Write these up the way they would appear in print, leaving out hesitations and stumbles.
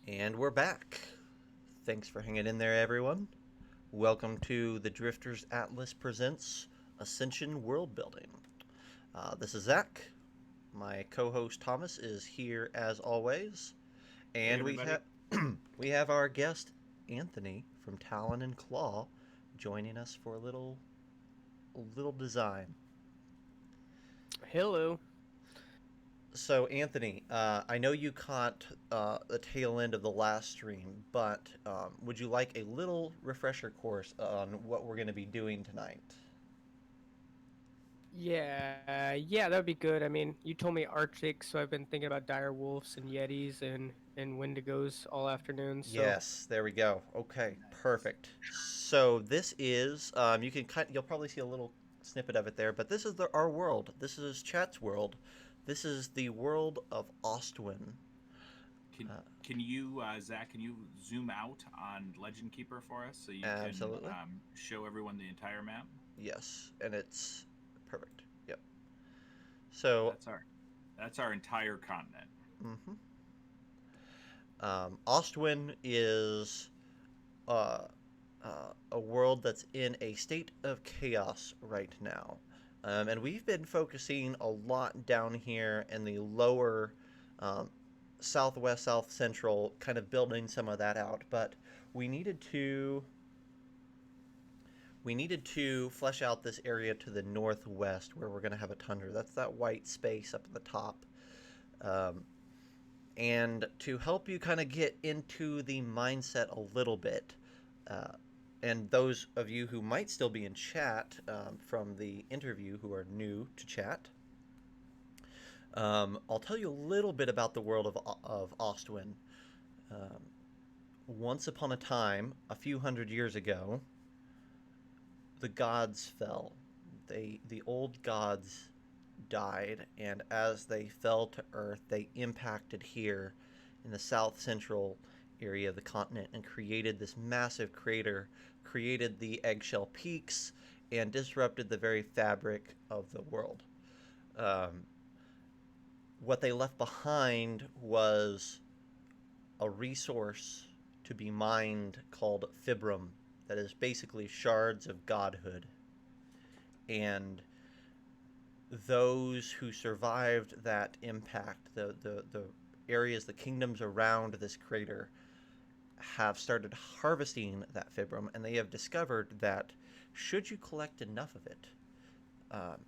And we're back. Thanks for hanging in there, everyone. Welcome to the Drifters Atlas Presents Ascension World Building. This is Zac. My co-host Thomas is here as always, Hey and we everybody. have we have our guest Anthony from Talon&Claw joining us for a little design. Hello. So, Anthony, I know you caught the tail end of the last stream, but would you like a little refresher course on what we're going to be doing tonight? Yeah, that would be good. I mean, you told me Arctic, so I've been thinking about dire wolves and yetis and wendigos all afternoon. So Yes, there we go. Okay, perfect. So this is you'll probably see a little snippet of it there, but this is our world. This is Chat's world. This is the world of Ostwin. Can Uh, can you Zach? Can you zoom out on Legend Keeper for us so you can Absolutely. show everyone the entire map? Yes, and it's perfect. Yep. So, That's our that's our entire continent. mhm. Ostwin is uh, a world that's in a state of chaos right now. And we've been focusing a lot down here in the lower um, southwest, south central, kind of building some of that out. But we needed to we needed to flesh out this area to the northwest where we're going to have a tundra. That's that white space up at the top. Um, and to help you kind of get into the mindset a little bit, uh, and those of you who might still be in chat from the interview who are new to chat, I'll tell you a little bit about the world of Ostwin. Um, Once upon a time, a few hundred years ago, the gods fell. The old gods died, and as they fell to Earth, they impacted here in the south central area of the continent and created this massive crater, created the eggshell peaks, and disrupted the very fabric of the world. Um, what they left behind was a resource to be mined called fibrum, that is basically shards of godhood. And those who survived that impact, the areas, the kingdoms around this crater, have started harvesting that fibrum, and they have discovered that should you collect enough of it,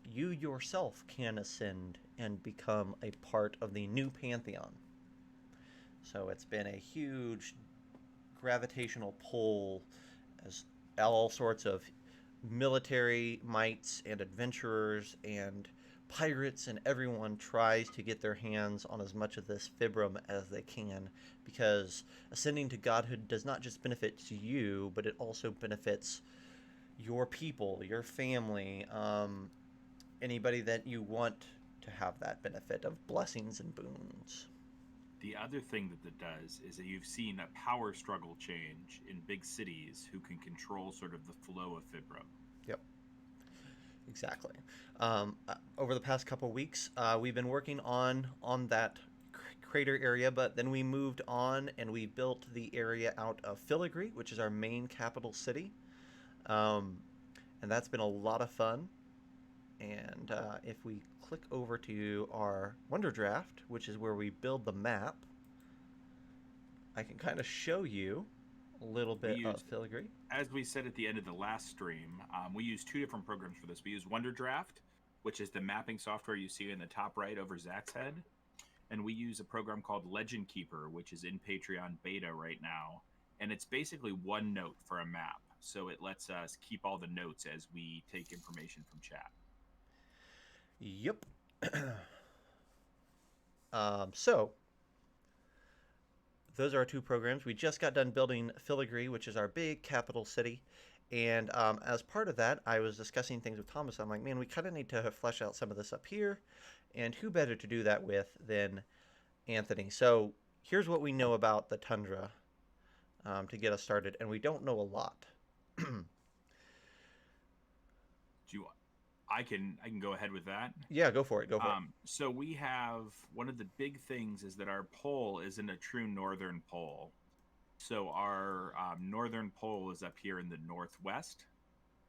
you yourself can ascend and become a part of the new pantheon. So it's been a huge gravitational pull as all sorts of military mites and adventurers and pirates and everyone tries to get their hands on as much of this fibrum as they can, because ascending to godhood does not just benefit you, but it also benefits your people, your family, anybody that you want to have that benefit of blessings and boons. The other thing that that does is that you've seen a power struggle change in big cities who can control sort of the flow of Fibro. Yep, exactly. Over the past couple weeks, we've been working on that crater area, but then we moved on and we built the area out of Filigree, which is our main capital city, um, and that's been a lot of fun. And if we click over to our Wonder Draft, which is where we build the map, I can kind of show you a little We bit of used, Filigree. as we said at the end of the last stream, we used two different programs for this. We used WonderDraft, which is the mapping software you see in the top right over Zach's head, and we use a program called Legend Keeper, which is in Patreon beta right now, and it's basically one note for a map. So it lets us keep all the notes as we take information from chat. Yep. So those are our two programs. We just got done building Filigree, which is our big capital city. And as part of that, I was discussing things with Thomas. I'm like, man, we kind of need to flesh out some of this up here. And who better to do that with than Anthony? So here's what we know about the tundra to get us started. And we don't know a lot. Do you? I can go ahead with that. Yeah, go for it. Go for it. So we have one of the big things is that our pole isn't a true northern pole. So our northern pole is up here in the northwest,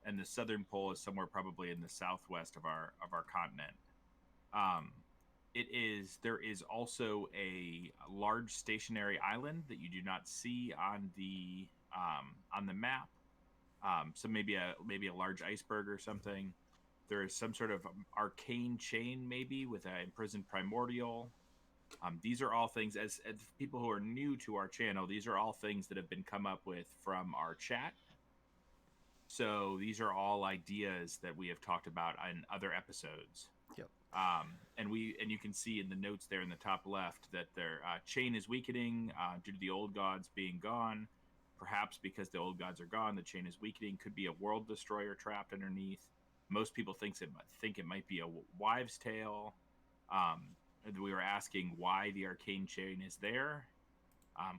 and the southern pole is somewhere probably in the southwest of our continent. Um, there is also a large stationary island that you do not see on the map. So maybe a large iceberg or something. There is some sort of arcane chain, maybe with an imprisoned primordial. These are all things, as people who are new to our channel, these are all things that have been come up with from our chat. So these are all ideas that we have talked about in other episodes. Yep. And you can see in the notes there in the top left that their chain is weakening due to the old gods being gone. Perhaps because the old gods are gone, the chain is weakening. Could be a world destroyer trapped underneath. Most people think it might be a wives' tale. We were asking why the arcane chain is there.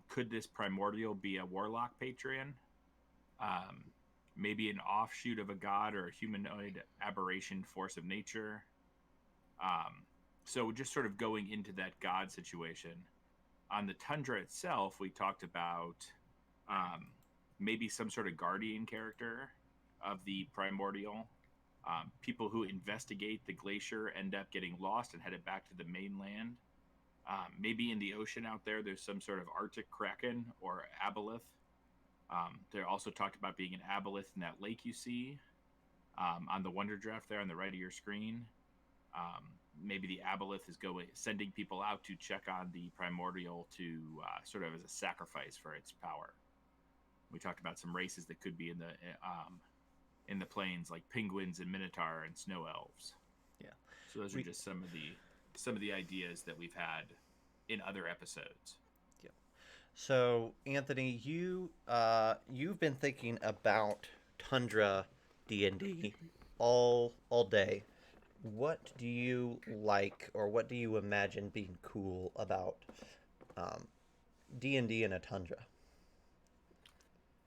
Could this primordial be a warlock patron? Maybe an offshoot of a god or a humanoid aberration force of nature. So just sort of going into that god situation. On the tundra itself, we talked about maybe some sort of guardian character of the primordial. People who investigate the glacier end up getting lost and headed back to the mainland. Maybe in the ocean out there's some sort of Arctic kraken or aboleth. They also talked about being an aboleth in that lake you see on the Wonder Draft there on the right of your screen. Maybe the aboleth is sending people out to check on the primordial to sort of as a sacrifice for its power. We talked about some races that could be in the plains, like penguins and minotaur and snow elves. Yeah. So those are just some of the ideas that we've had in other episodes. Yeah. So Anthony, you've been thinking about Tundra D&D all day. What do you like, or what do you imagine being cool about D&D in a Tundra?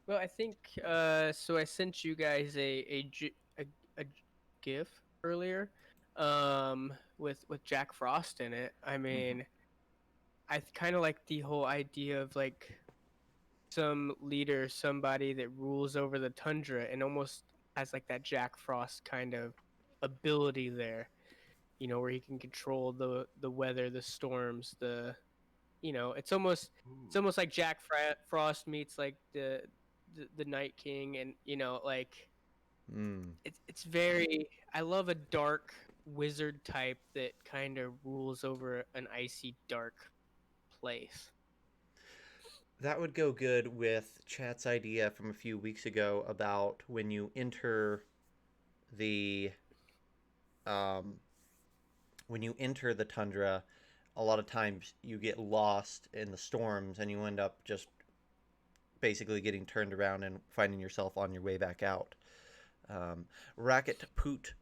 Well, I think so. I sent you guys a GIF earlier, with Jack Frost in it. I mean, I kind of like the whole idea of like some leader, somebody that rules over the tundra, and almost has like that Jack Frost kind of ability there. You know, where he can control the weather, the storms, it's almost like Jack Frost meets like the Night King, and like it's very. I love a dark wizard type that kind of rules over an icy dark place. That would go good with Chat's idea from a few weeks ago about when you enter the tundra, a lot of times you get lost in the storms and you end up just basically getting turned around and finding yourself on your way back out. Racket Poot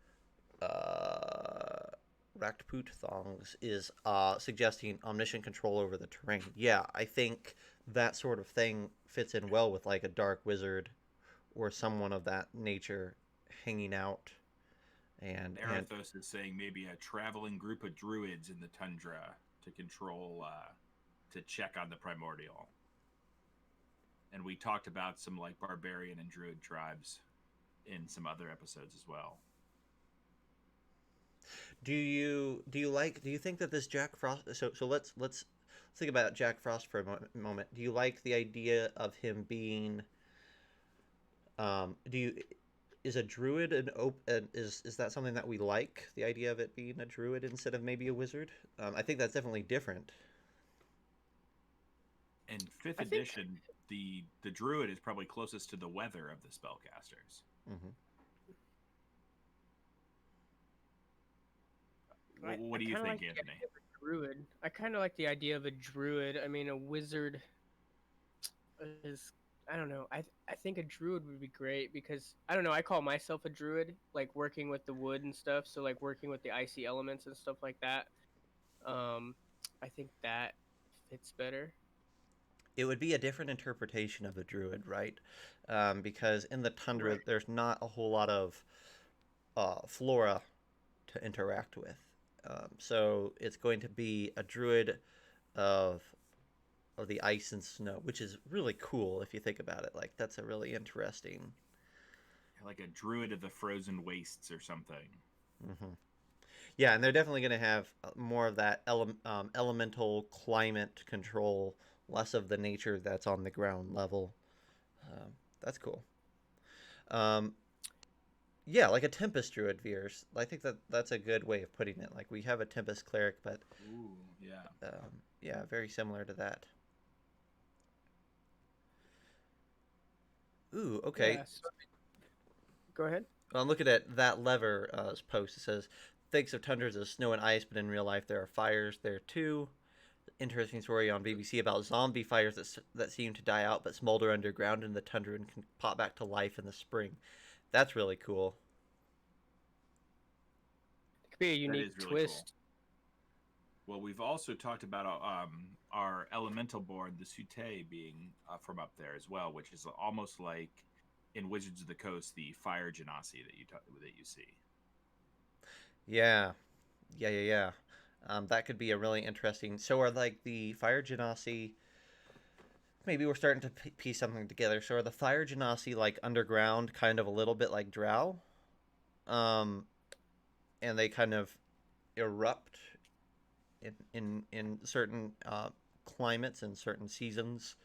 Thongs is suggesting omniscient control over the terrain. Yeah, I think that sort of thing fits in well with like a dark wizard or someone of that nature hanging out. And Arathos is saying maybe a traveling group of druids in the tundra to control, to check on the primordial. And we talked about some like barbarian and druid tribes in some other episodes as well. Do you think that this Jack Frost? So let's think about Jack Frost for a moment. Do you like the idea of him being? Is a druid is that something that we like? The idea of it being a druid instead of maybe a wizard. I think that's definitely different. In 5th edition, the druid is probably closest to the weather of the spellcasters. Mm-hmm. What do you think, Anthony? Druid. I kind of like the idea of a druid. I mean, a wizard is. I don't know. I think a druid would be great because I don't know. I call myself a druid, like working with the wood and stuff. So like working with the icy elements and stuff like that. I think that fits better. It would be a different interpretation of a druid, right? Because in the tundra, there's not a whole lot of flora to interact with. So it's going to be a druid of the ice and snow, which is really cool if you think about it. Like that's a really interesting. Like a druid of the frozen wastes or something. Mm-hmm. Yeah, and they're definitely going to have more of that elemental climate control, less of the nature that's on the ground level. That's cool. Um, yeah, like a Tempest Druid Veers. I think that's a good way of putting it. Like we have a Tempest Cleric, but Ooh, yeah. yeah, very similar to that. Ooh, okay. Yeah. So, go ahead. I'm looking at that lever post. It says, "Thinks of tundras as snow and ice, but in real life there are fires there too." Interesting story on BBC about zombie fires that seem to die out but smolder underground in the tundra and can pop back to life in the spring. That's really cool. It could be a That unique is really cool. twist. Well, we've also talked about our elemental board, the Sute, being from up there as well, which is almost like in Wizards of the Coast, the fire genasi that you see. Yeah, yeah. That could be a really interesting. So are like the fire genasi. Maybe we're starting to piece something together. So are the fire genasi like underground, kind of a little bit like Drow, um, and they kind of erupt in certain climates and certain seasons,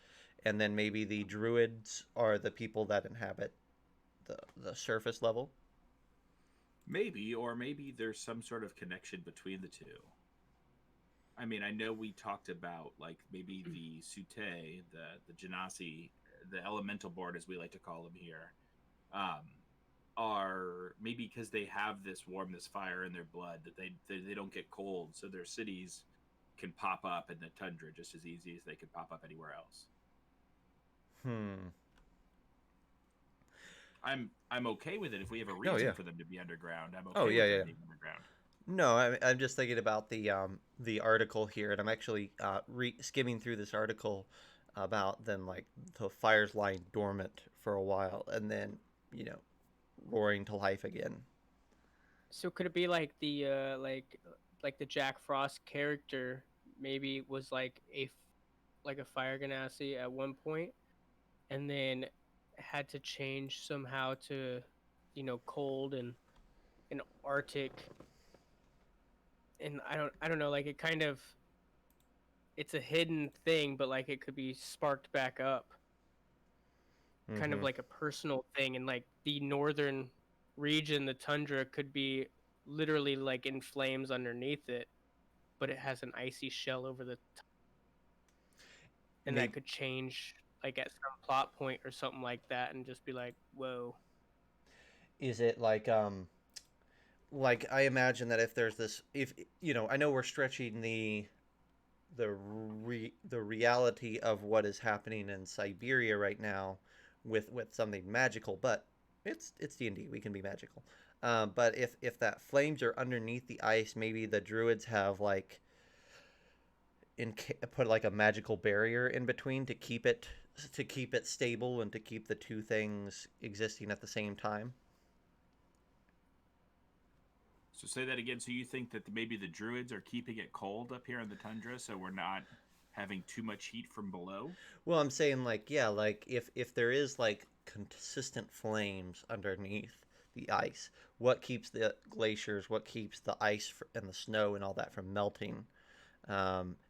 and then maybe the druids are the people that inhabit the surface level. Maybe, or maybe there's some sort of connection between the two. I mean, I know we talked about like maybe the Sute, the Genasi, the elemental board as we like to call them here, um, are maybe because they have this warmness fire in their blood that they don't get cold, so their cities can pop up in the tundra just as easy as they could pop up anywhere else. Hmm. I'm okay with it if we have a Oh reason yeah. for them to be underground. I'm Oh okay yeah, with yeah. them Yeah. being underground. No, I'm just thinking about the article here, and I'm actually skimming through this article about them like the fires lying dormant for a while and then you know roaring to life again. So could it be like the Jack Frost character maybe was like a fire ganassi at one point, and then had to change somehow to, cold and Arctic, and I don't know, like it kind of, it's a hidden thing, but like it could be sparked back up, kind of Mm-hmm. like a personal thing, and like the northern region, the tundra could be literally like in flames underneath it, but it has an icy shell over the and that Maybe could change like at some plot point or something like that and just be like, whoa. is it like I imagine that if there's this if I know we're stretching the reality of what is happening in Siberia right now with something magical, but it's D&D. We can be magical. But if that flames are underneath the ice, maybe the druids have like put like a magical barrier in between to keep it stable and to keep the two things existing at the same time. So say that again. So you think that maybe the druids are keeping it cold up here in the tundra, so we're not having too much heat from below? Well, I'm saying like yeah, like if there is like consistent flames underneath the ice, what keeps the glaciers, what keeps the ice and the snow and all that from melting?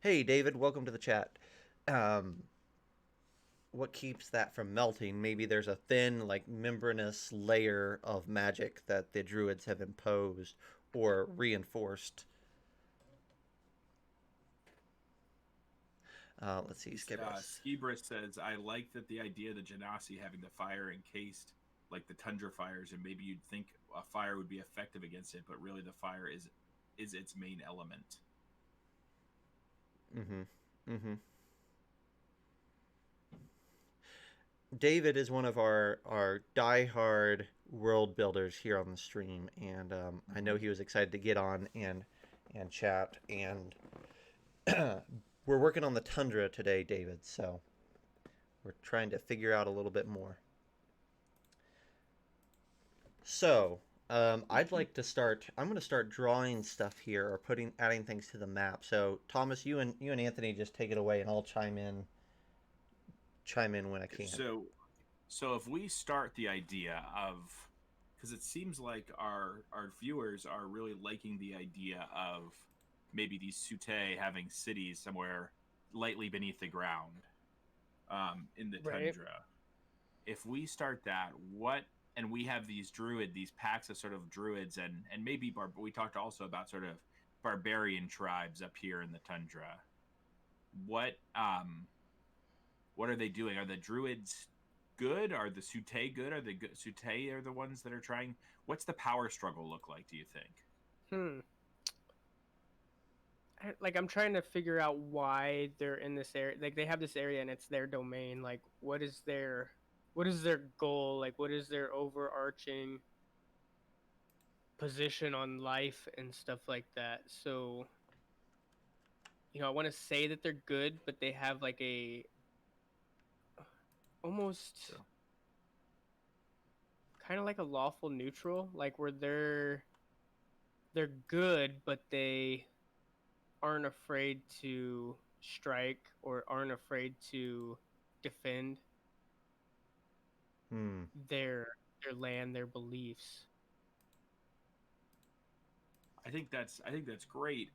Hey, David, welcome to the chat. Um, what keeps that from melting? Maybe there's a thin, like membranous layer of magic that the druids have imposed or reinforced. Let's see, Skibberus. Skibris says, I like that the idea of the Genasi having the fire encased like the tundra fires, and maybe you'd think a fire would be effective against it, but really the fire is its main element. Mm-hmm. Mm-hmm. David is one of our diehard world builders here on the stream, and I know he was excited to get on and chat. And we're working on the tundra today, David. So we're trying to figure out a little bit more. So I'd like to start. I'm going to start drawing stuff here or adding things to the map. So Thomas, you and Anthony just take it away, and I'll chime in when I can. So if we start the idea of, because it seems like our viewers are really liking the idea of maybe these Sute having cities somewhere lightly beneath the ground, in the Right. tundra. If we start that, what, and we have these packs of sort of druids, and maybe we talked also about sort of barbarian tribes up here in the tundra. What what are they doing? Are the druids good? Are the Sute good? Are the Sute are the ones that are trying? What's the power struggle look like? Do you think? Hmm. Like I'm trying to figure out why they're in this area. Like they have this area and it's their domain. Like what is their goal? Like what is their overarching position on life and stuff like that? So, I want to say that they're good, but they have like a almost So kind of like a lawful neutral, like where they're good, but they aren't afraid to strike or aren't afraid to defend Hmm. their land, their beliefs. I think that's great.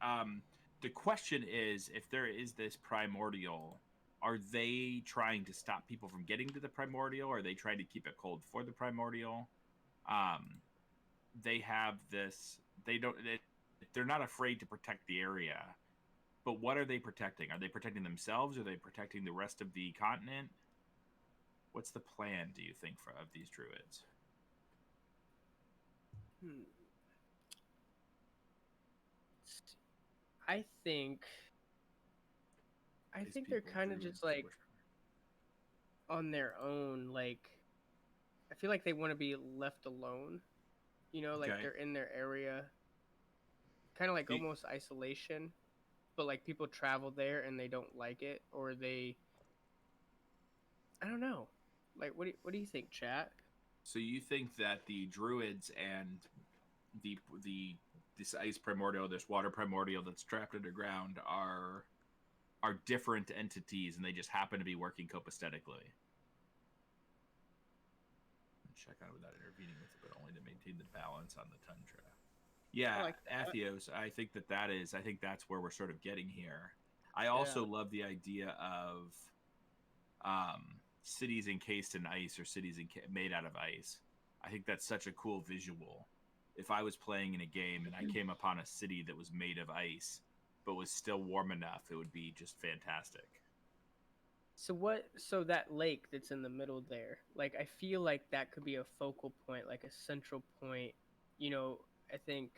The question is, if there is this primordial, are they trying to stop people from getting to the primordial? Or are they trying to keep it cold for the primordial? Um, they have this. They don't. They're not afraid to protect the area. But what are they protecting? Are they protecting themselves? Are they protecting the rest of the continent? What's the plan, do you think, of these druids? Hmm. I think I These think they're people, kind of druids, just like on their own. Like I feel like they want to be left alone. Like okay. they're in their area, kind of like Do you- almost isolation. But like people travel there and they don't like it, or I don't know. Like what do you think, chat? so you think that the druids and the this ice primordial, this water primordial that's trapped underground are different entities, and they just happen to be working copacetically. Check out without intervening with it, but only to maintain the balance on the tundra. I Yeah, like that. Athios. I think that is. I think that's where we're sort of getting here. I Yeah. also love the idea of cities encased in ice or cities made out of ice. I think that's such a cool visual. If I was playing in a game and I came upon a city that was made of ice but was still warm enough, it would be just fantastic. So that lake that's in the middle there, like I feel like that could be a focal point, like a central point. You know, I think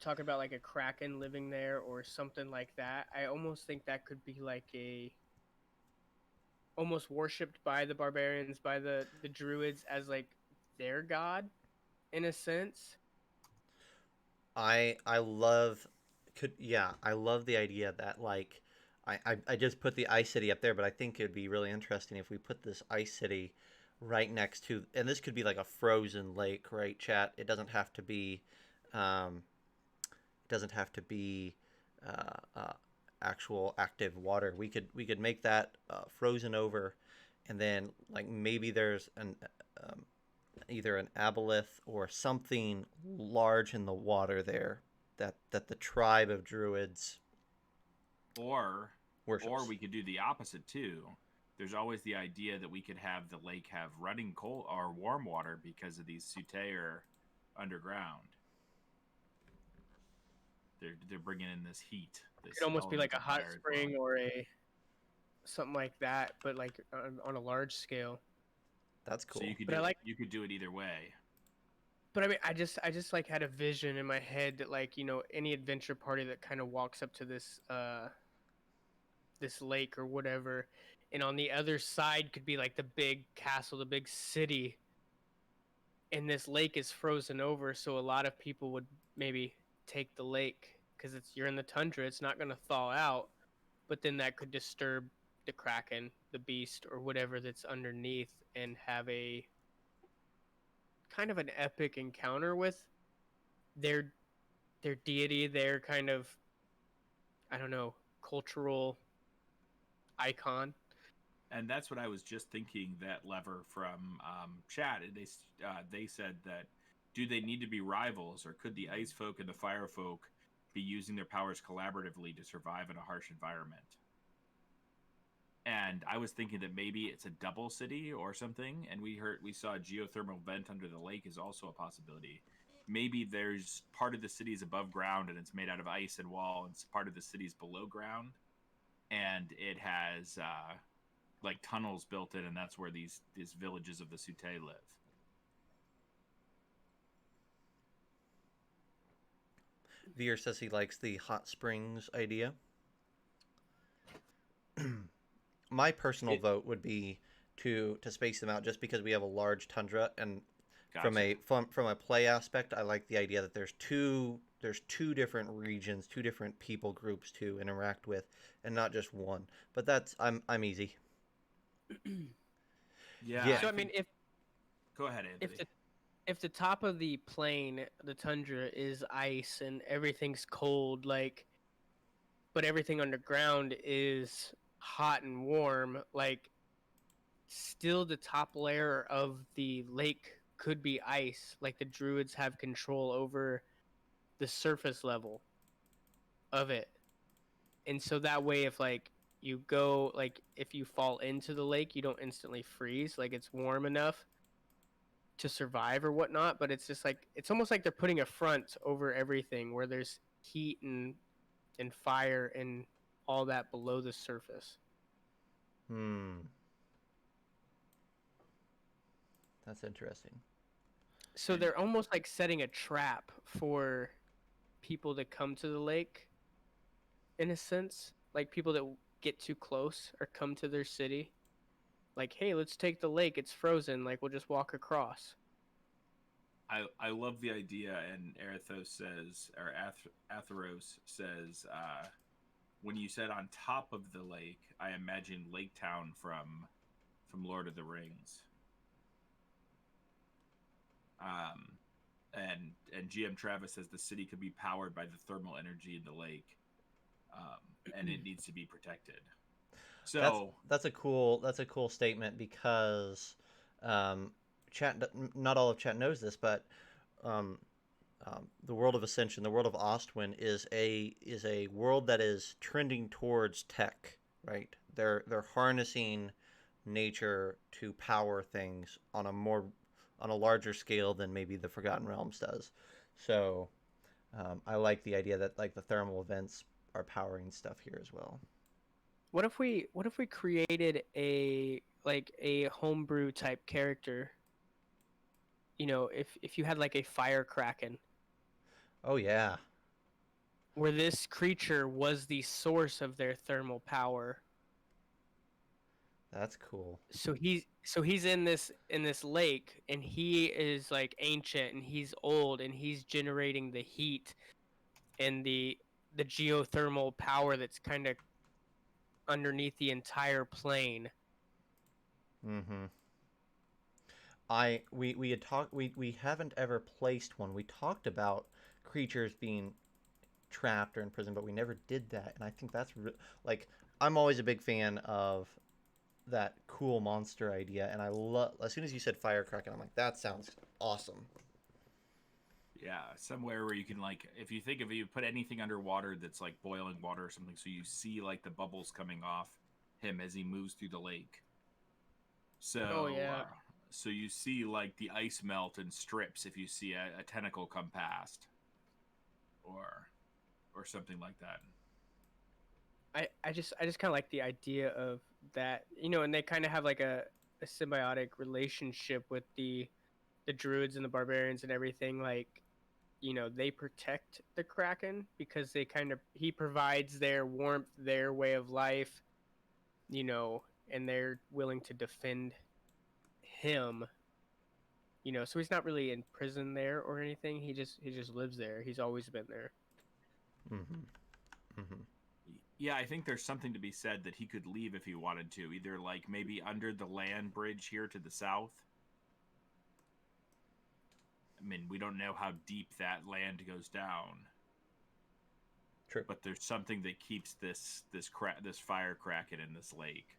talking about like a kraken living there or something like that. I almost think that could be like a almost worshipped by the barbarians, by the druids as like their god in a sense. I love could yeah, I love the idea that like I just put the ice city up there, but I think it'd be really interesting if we put this ice city right next to, and this could be like a frozen lake, right, chat? Um, it doesn't have to be actual active water. We could make that frozen over, and then like maybe there's an either an aboleth or something large in the water there that the tribe of druids Or or worships. we could do the opposite too. There's always the idea that we could have the lake have running cold or warm water because of these Sute are underground. They're bringing in this heat, It this could almost be like a elemental hot fire as well. spring or a something like that, but like on a large scale. That's So cool. But I like you could do it either way. But I mean, I just like had a vision in my head that like any adventure party that kind of walks up to this lake or whatever, and on the other side could be like the big castle, the big city, and this lake is frozen over, so a lot of people would maybe take the lake because you're in the tundra, it's not gonna thaw out, but then that could disturb the kraken, the beast, or whatever that's underneath, and have a kind of an epic encounter with their deity, their kind of, I don't know, cultural icon. And that's what I was just thinking. That lever from chat, they said that do they need to be rivals, or could the ice folk and the fire folk be using their powers collaboratively to survive in a harsh environment? And I was thinking that maybe it's a double city or something. And we saw a geothermal vent under the lake is also a possibility. Maybe there's part of the city is above ground and it's made out of ice and wall, and part of the city's below ground, and it has like tunnels built in, and that's where these villages of the Sute live. Veer says he likes the hot springs idea. My personal vote would be to space them out, just because we have a large tundra, and Gotcha. from a play aspect, I like the idea that there's two different regions, two different people groups to interact with, and not just one. But that's I'm easy. Yeah. So I mean, Go ahead, Anthony. if the top of the plain, the tundra, is ice and everything's cold, like, but everything underground is hot and warm, like, still the top layer of the lake could be ice. Like, the druids have control over the surface level of it. And so that way, if like you go, like, if you fall into the lake, you don't instantly freeze. Like, it's warm enough to survive or whatnot, but it's just like, it's almost like they're putting a front over everything, where there's heat and fire and all that below the surface. That's interesting. So they're almost like setting a trap for people to come to the lake, in a sense. Like, people that get too close or come to their city, like, hey, let's take the lake, it's frozen, like, we'll just walk across. I love the idea, and Atheros says, when you said on top of the lake, I imagine Lake Town from Lord of the Rings. And GM Travis says the city could be powered by the thermal energy in the lake, and it needs to be protected. So that's a cool statement, because chat, not all of chat knows this, but the world of Ascension, the world of Ostwin, is a world that is trending towards tech. Right? They're harnessing nature to power things on a larger scale than maybe the Forgotten Realms does. So I like the idea that, like, the thermal events are powering stuff here as well. What if we created a homebrew type character? You know, if you had like a fire kraken. Oh yeah. Where this creature was the source of their thermal power. That's cool. So he's in this lake, and he is like ancient, and he's old, and he's generating the heat and the geothermal power that's kind of underneath the entire plane. We had talked, we haven't ever placed one. We talked about creatures being trapped or in prison, but we never did that. And I think that's like, I'm always a big fan of that cool monster idea, and I love, as soon as you said Firecracker, I'm like, that sounds awesome. Yeah, somewhere where you can, like, if you put anything underwater that's like boiling water or something, so you see like the bubbles coming off him as he moves through the lake. So, so you see like the ice melt in strips if you see a tentacle come past, or something like that. I just kind of like the idea of that, you know, and they kind of have like a symbiotic relationship with the druids and the barbarians and everything. Like, you know, they protect the Kraken because he provides their warmth, their way of life, you know, and they're willing to defend him. You know, so he's not really in prison there or anything. He just lives there. He's always been there. Yeah, I think there's something to be said that he could leave if he wanted to, either like maybe under the land bridge here to the south, I mean, we don't know how deep that land goes down. True. But there's something that keeps this fire cracking in this lake.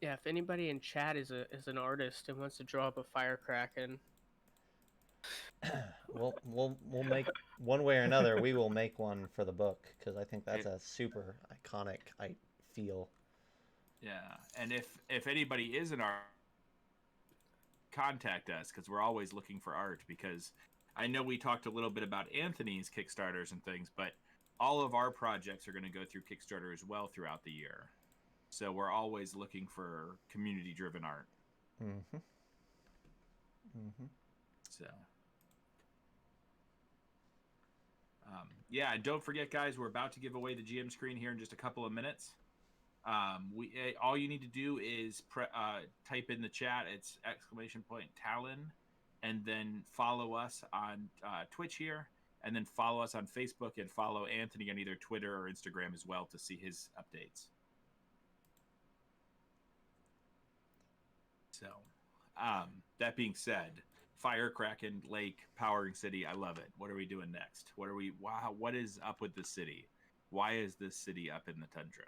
Yeah, if anybody in chat is an artist and wants to draw up a firecracker, we'll make one way or another. We will make one for the book because I think that's a super iconic feel. Yeah, and if anybody is an art, contact us because we're always looking for art. Because I know we talked a little bit about Anthony's Kickstarters and things, but all of our projects are going to go through Kickstarter as well throughout the year. So we're always looking for community-driven art. Mm-hmm. Mm-hmm. So, yeah, and don't forget, guys, we're about to give away the GM screen here in just a couple of minutes. All you need to do is type in the chat. It's !Talon, and then follow us on Twitch here, and then follow us on Facebook, and follow Anthony on either Twitter or Instagram as well to see his updates. So, that being said, Firecracken Lake, Powering City, I love it. What are we doing next? What is up with the city? Why is this city up in the tundra?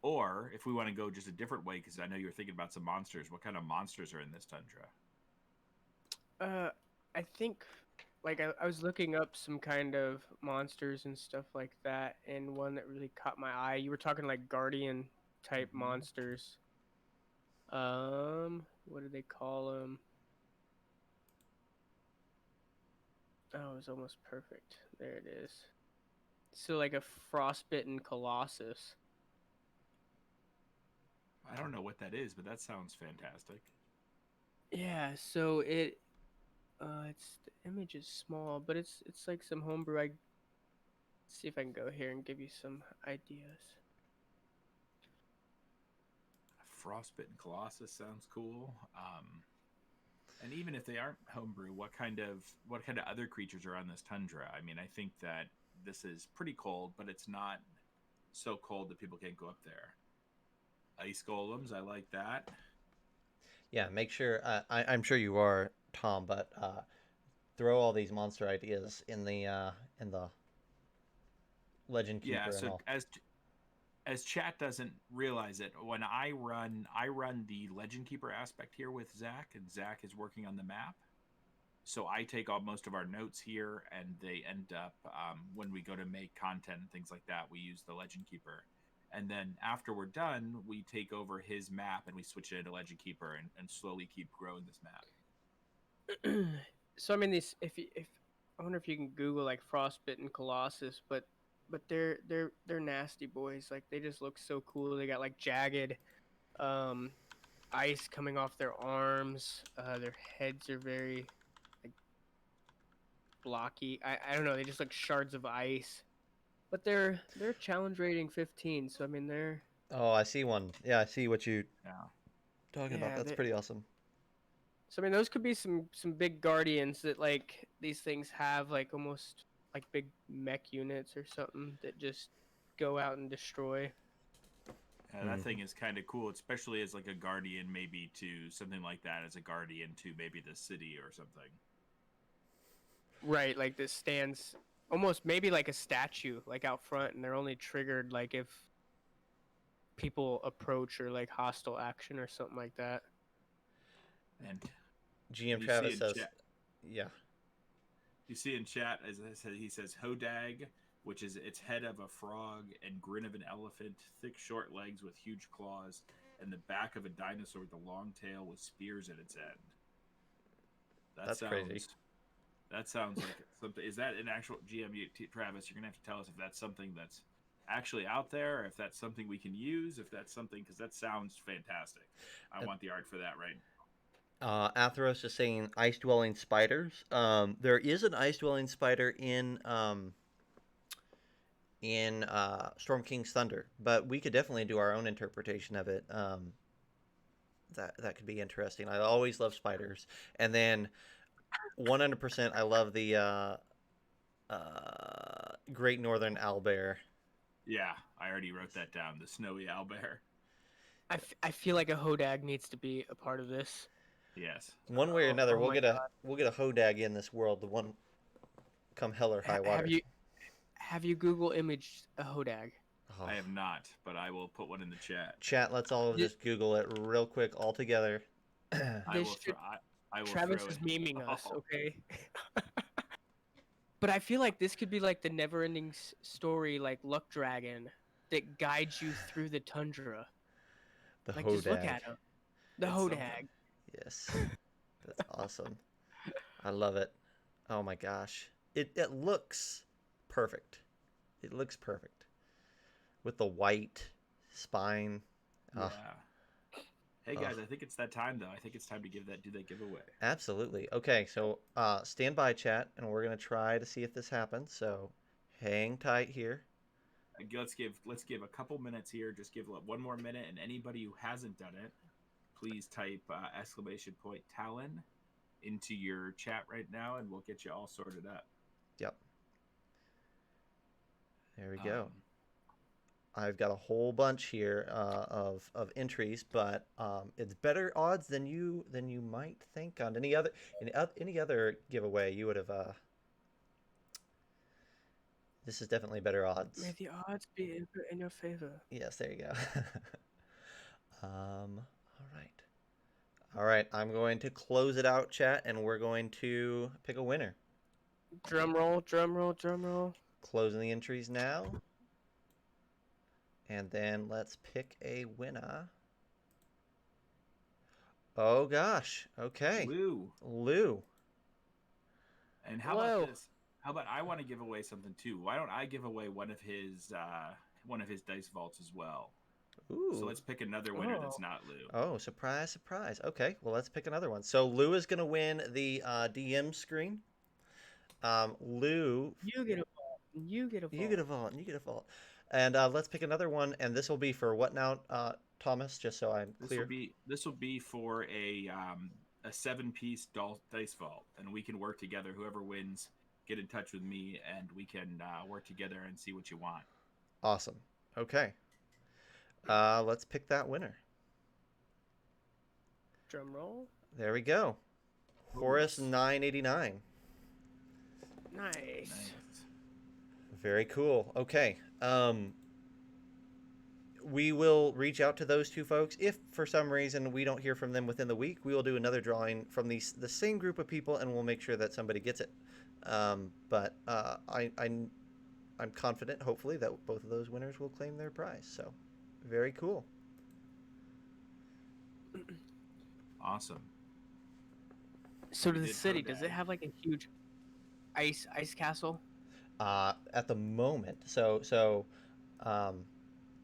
Or if we want to go just a different way, because I know you're thinking about some monsters, what kind of monsters are in this tundra? I think, like, I was looking up some kind of monsters and stuff like that, and one that really caught my eye. You were talking like guardian type monsters. What do they call them? Oh, it was almost perfect. There it is. So like a frostbitten colossus. I don't know what that is, but that sounds fantastic. Yeah, so it's the image is small, but it's like some homebrew. Let's see if I can go here and give you some ideas. Frostbitten Colossus sounds cool. And even if they aren't homebrew, what kind of other creatures are on this tundra? I mean, I think that this is pretty cold, but it's not so cold that people can't go up there. Ice golems, I like that. Yeah, make sure. I'm sure you are, Tom, but throw all these monster ideas in the Legend Keeper. Yeah, so and all. as chat doesn't realize it, when I run the Legend Keeper aspect here with Zac, and Zac is working on the map. So I take most of our notes here, and they end up when we go to make content and things like that, we use the Legend Keeper. And then after we're done, we take over his map and we switch it into Legend Keeper and slowly keep growing this map. So I mean, if I wonder if you can Google like frostbitten colossus, but they're nasty boys. Like they just look so cool. They got like jagged ice coming off their arms. Their heads are very like blocky. I don't know. They just look shards of ice. But they're challenge rating 15. So I mean they're. Oh, I see one. Yeah, I see what you talking about. Yeah, That's pretty awesome. So I mean, those could be some big guardians that like these things have like almost like big mech units or something that just go out and destroy. Yeah, that thing is kind of cool, especially as like a guardian, maybe to something like that as a guardian to maybe the city or something. Right, like this stands almost maybe like a statue, like out front, and they're only triggered like if people approach or like hostile action or something like that. And GM Travis says, yeah. You see in chat, as I said, he says Hodag, which is its head of a frog and grin of an elephant, thick short legs with huge claws, and the back of a dinosaur with a long tail with spears at its end. That's crazy. That sounds like something. Is that an actual GM, Travis? You're gonna have to tell us if that's something that's actually out there, or if that's something we can use, if that's something, because that sounds fantastic. I want the art for that right now. Athros is saying ice-dwelling spiders. There is an ice-dwelling spider in Storm King's Thunder, but we could definitely do our own interpretation of it. That could be interesting. I always love spiders, and then 100%, I love the Great Northern Owlbear. Yeah, I already wrote that down. The snowy owlbear. I feel like a Hodag needs to be a part of this. Yes. One way or Oh, another, oh my God. we'll get a hodag in this world. The one come hell or high Have water. you Google imaged a Hodag? Oh. I have not, but I will put one in the chat. Chat, let's all This, just Google it real quick all together. I this will. should. I will Travis throw is it. memeing us, Oh, okay? But I feel like this could be like the never-ending story, like Luck Dragon, that guides you through the tundra. The Like, just look hodag. at him. The it's something. Hodag. Yes. That's awesome. I love it. Oh my gosh. It looks perfect. It looks perfect. With the white spine. Yeah. Ah, Hey ugh. guys, I think it's that time though. I think it's time to do that giveaway. Absolutely. Okay, so stand by, chat, and we're gonna try to see if this happens. So hang tight here. Let's give a couple minutes here. Just give one more minute, and anybody who hasn't done it, please type !Talon into your chat right now, and we'll get you all sorted up. Yep. There we go. Um, I've got a whole bunch here of entries, but it's better odds than you might think on any other giveaway you would have. This is definitely better May odds. the odds be in your favor. Yes, there you go. All right, all right. I'm going to close it out, chat, and we're going to pick a winner. Drum roll, drum roll, drum roll. Closing the entries now, and then let's pick a winner. Oh gosh. Okay. Lou. And how about this? How about I want to give away something too? Why don't I give away one of his dice vaults as well? Ooh. So let's pick another winner that's not Lou. Oh, surprise, surprise. Okay, well, let's pick another one. So Lou is going to win the DM screen. Lou. You get a vault. You get a vault. You get a vault. You get a vault. And let's pick another one. And this will be for what now, Thomas? Just so I'm clear. This will be for a 7-piece dice vault, and we can work together. Whoever wins, get in touch with me, and we can work together and see what you want. Awesome. Okay. Let's pick that winner. Drum roll. There we go. Horus 989. Nice. Very cool. Okay. We will reach out to those two folks. If for some reason we don't hear from them within the week, we will do another drawing from the same group of people, and we'll make sure that somebody gets it. But I'm confident, hopefully, that both of those winners will claim their prize. So, very cool. Awesome. So to the city, does it have like a huge ice castle? At the moment, so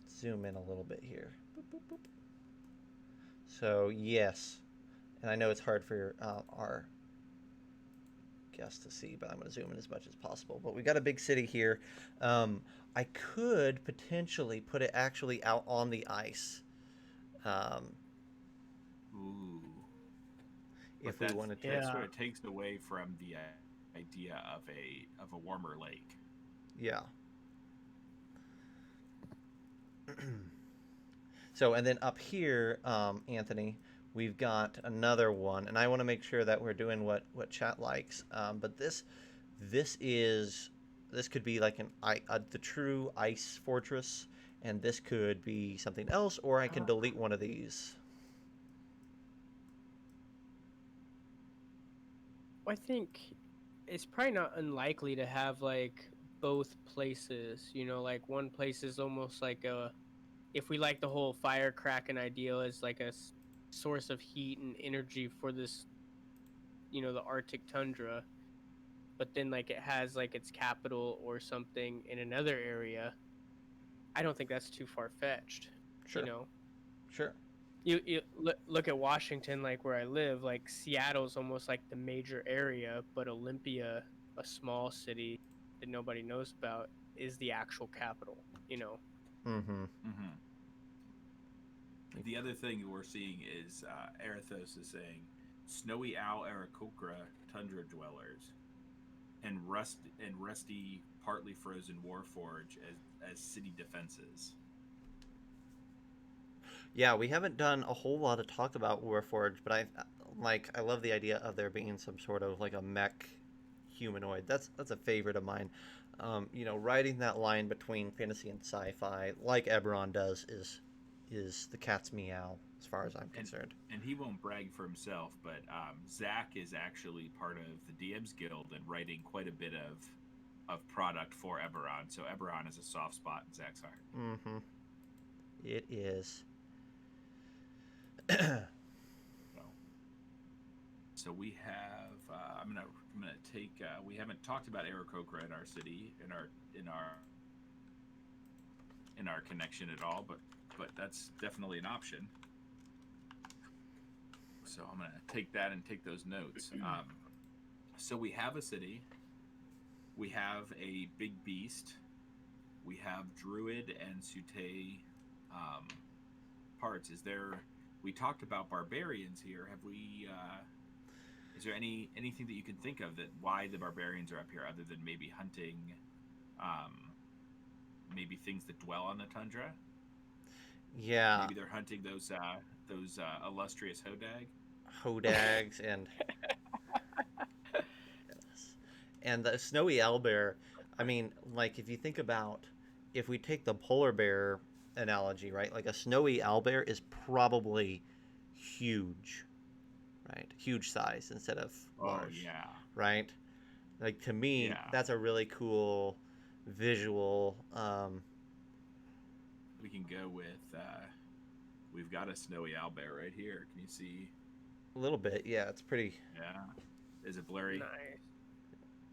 zoom in a little bit here. Boop, boop, boop. So yes, and I know it's hard for our guests to see, but I'm going to zoom in as much as possible. But we got a big city here. I could potentially put it actually out on the ice. Ooh. If we wanted to. That's what it takes away from the idea of a warmer lake. Yeah. So, and then up here, Anthony, we've got another one, and I want to make sure that we're doing what chat likes. But this could be like the true ice fortress, and this could be something else, or I can delete one of these. I think it's probably not unlikely to have like both places. You know, like one place is almost like if we like the whole fire kraken idea as like a source of heat and energy for this, you know, the Arctic tundra, but then like it has like its capital or something in another area. I don't think that's too far fetched. Sure. You know. Sure. You look at Washington, like where I live, like Seattle's almost like the major area, but Olympia, a small city that nobody knows about, is the actual capital, you know? Mm-hmm. Mm-hmm. The other thing we're seeing is Arathos is saying snowy owl Aarakocra tundra dwellers and rusty, partly frozen warforge as city defenses. Yeah, we haven't done a whole lot of talk about Warforged, but I love the idea of there being some sort of like a mech humanoid. That's a favorite of mine. Riding that line between fantasy and sci-fi, like Eberron does, is the cat's meow as far as I'm and concerned. and he won't brag for himself, but Zach is actually part of the DM's Guild and writing quite a bit of product for Eberron. So Eberron is a soft spot in Zach's heart. Mm-hmm. It is. So, so we have. I'm gonna take. We haven't talked about Aarakocra in our city in our connection at all, but that's definitely an option. So I'm gonna take that and take those notes. So we have a city. We have a big beast. We have druid and sute parts. Is there? We talked about barbarians here. Have we? Is there anything that you can think of that why the barbarians are up here, other than maybe hunting, maybe things that dwell on the tundra? Yeah, Maybe they're hunting those illustrious hodags and yes. And the snowy owlbear. I mean, like if you think about if we take the polar bear analogy, right? Like a snowy owlbear is probably huge, right? Huge size instead of Oh large, yeah, right? Like to me, yeah. that's a really cool visual. We can go with. We've got a snowy owlbear right here. Can you see? A little bit, yeah. It's pretty. Yeah. Is it blurry? Nice.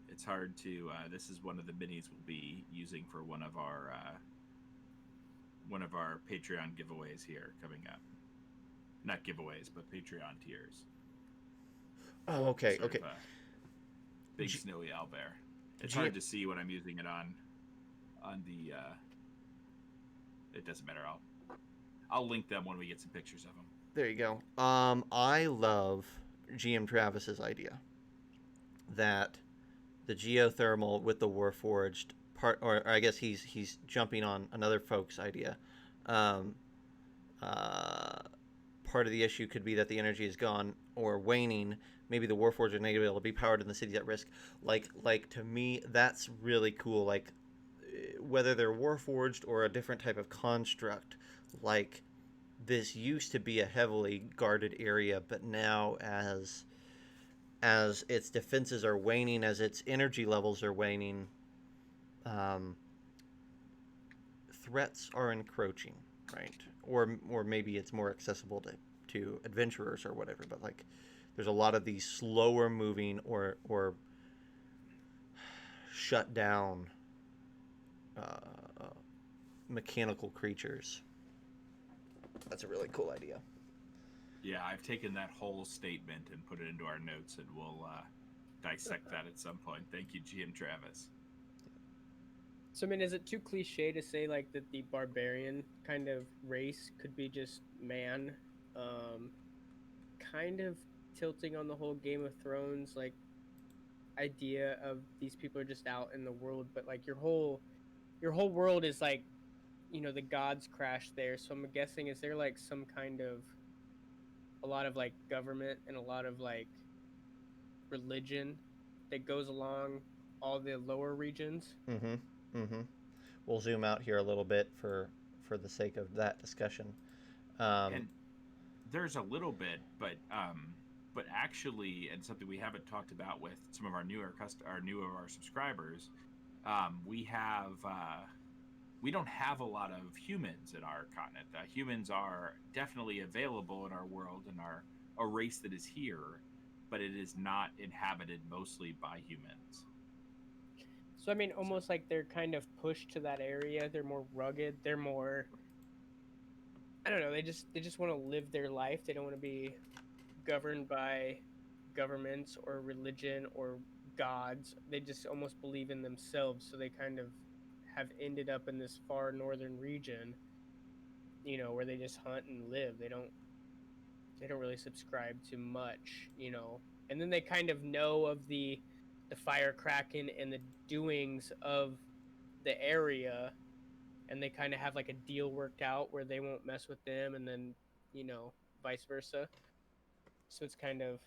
It's hard to. This is one of the minis we'll be using for one of our Patreon giveaways here coming up. Not giveaways, but Patreon tiers. Oh, okay, Sort okay. of a big G- snowy owlbear. It's G- hard to see when I'm using it on the. It doesn't matter. I'll link them when we get some pictures of them. There you go. I love GM Travis's idea that the geothermal with the Warforged part, or I guess he's jumping on another folk's idea. Um, Part of the issue could be that the energy is gone or waning. Maybe the Warforged are not able to be powered and the city's at risk. Like to me, that's really cool. Like whether they're Warforged or a different type of construct, like this used to be a heavily guarded area, but now as its defenses are waning, as its energy levels are waning, um, threats are encroaching, right? Or maybe it's more accessible to adventurers or whatever. But like, there's a lot of these slower moving or shut down mechanical creatures. That's a really cool idea. Yeah, I've taken that whole statement and put it into our notes, and we'll dissect that at some point. Thank you, GM Travis. So I mean, is it too cliche to say like that the barbarian kind of race could be just man, um, kind of tilting on the whole Game of Thrones like idea of these people are just out in the world, but like your whole world is like, the gods crashed there. So I'm guessing, is there like some kind of a lot of like government and a lot of like religion that goes along all the lower regions? Mm-hmm. Mm-hmm. We'll zoom out here a little bit for the sake of that discussion. Um, And there's a little bit, but actually, and something we haven't talked about with some of our newer subscribers, we don't have a lot of humans in our continent. Humans are definitely available in our world and are a race that is here, but it is not inhabited mostly by humans. So I mean, almost like they're kind of pushed to that area. They're more rugged. They're more, I don't know. They just want to live their life. They don't want to be governed by governments or religion or gods. They just almost believe in themselves. So they kind of have ended up in this far northern region, where they just hunt and live. They don't really subscribe to much. And then they kind of know of the fire kraken and the doings of the area, and they kind of have like a deal worked out where they won't mess with them, and then vice versa. So it's kind of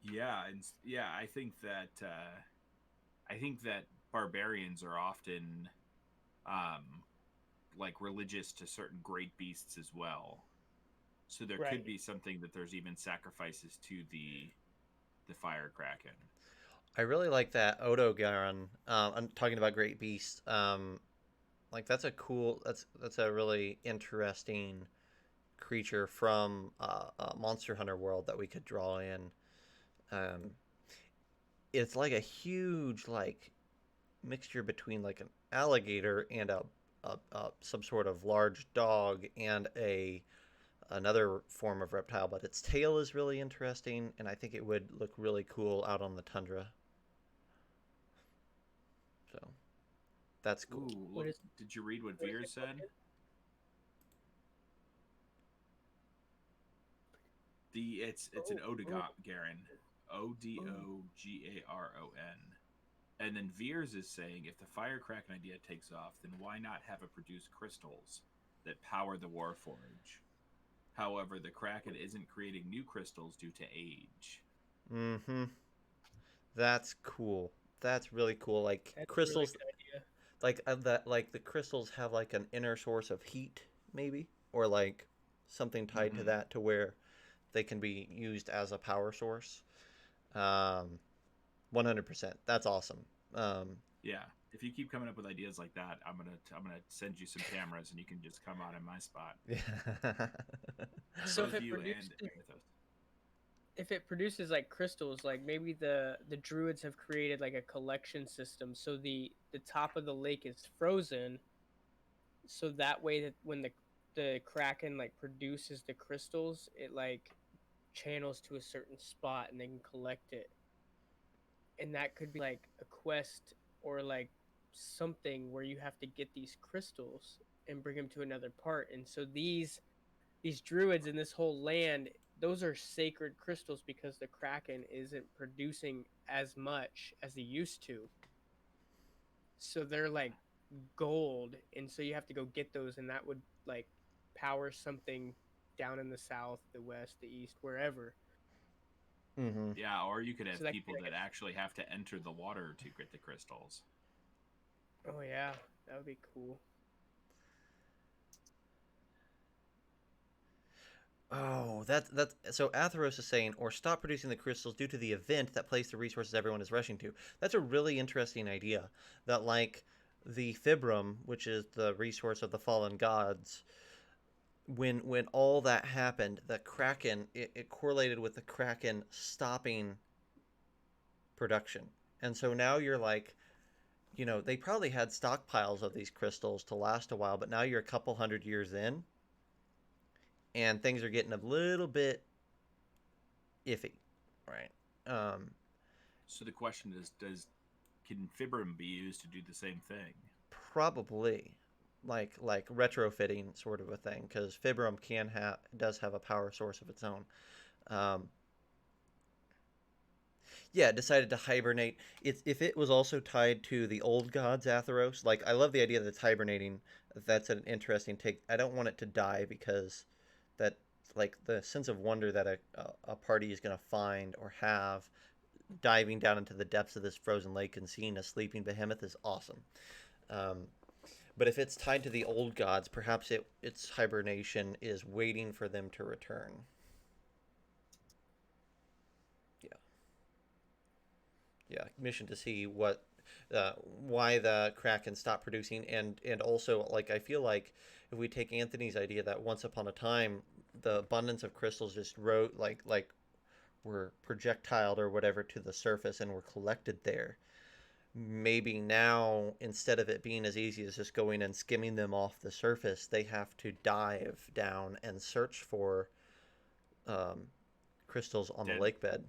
Yeah, and yeah, I think that barbarians are often um, like religious to certain great beasts as well. So there could right. be something that there's even sacrifices to the fire kraken. I really like that Odogaron. I'm talking about Great Beast. Like that's a cool. That's a really interesting creature from Monster Hunter world that we could draw in. Um, it's like a huge like mixture between like an alligator and some sort of large dog and a another form of reptile, but its tail is really interesting, and I think it would look really cool out on the tundra. So that's cool. Ooh, What look! is Did you read what what is Veer it called said? again? It's an Oh, oh, Odogaron, oh. Odogaron. And then Veers is saying if the fire kraken idea takes off, then why not have it produce crystals that power the Warforge? However, the kraken isn't creating new crystals due to age. Mm-hmm. That's cool. That's really cool. Like That's a really crystals, good idea. like that, like the crystals have like an inner source of heat, maybe, or like something tied to Mm-hmm. that to where they can be used as a power source. Um, 100%. That's awesome. Um, Yeah. If you keep coming up with ideas like that, I'm gonna send you some cameras and you can just come on in my spot. yeah. So Both you and Amethyst. if it produces like crystals, like maybe the druids have created like a collection system, so the top of the lake is frozen, so that way that when the kraken like produces the crystals, it like channels to a certain spot and they can collect it, and that could be like a quest or like something where you have to get these crystals and bring them to another part. And so these druids in this whole land, those are sacred crystals because the kraken isn't producing as much as he used to, so they're like gold, and so you have to go get those, and that would like power something down in the south, the west, the east, wherever. hmm Yeah, or you could So have that could be people like that actually have to enter the water to get the crystals. oh yeah, that would be cool. Oh, that's so Atheros is saying, or stop producing the crystals due to the event that plays the resources everyone is rushing to. That's a really interesting idea. That like the Fibrum, which is the resource of the fallen gods, when all that happened, the Kraken it correlated with the Kraken stopping production, and so now you're like, they probably had stockpiles of these crystals to last a while, but now you're a couple hundred years in, and things are getting a little bit iffy, right? Um, So the question is, does can Fibrin be used to do the same thing? Probably like retrofitting sort of a thing because Fibrum does have a power source of its own. Um, yeah, it decided to hibernate. If it was also tied to the old gods Atheros, like I love the idea that it's hibernating. That's an interesting take. I don't want it to die because that like the sense of wonder that a party is going to find or have diving down into the depths of this frozen lake and seeing a sleeping behemoth is awesome. Um, but if it's tied to the old gods, perhaps its hibernation is waiting for them to return. Yeah, yeah. Mission to see why the Kraken stopped producing, and also like I feel like if we take Anthony's idea that once upon a time the abundance of crystals just wrote like were projectiled or whatever to the surface and were collected there, maybe now instead of it being as easy as just going and skimming them off the surface, they have to dive down and search for um, crystals on the Den- lake bed.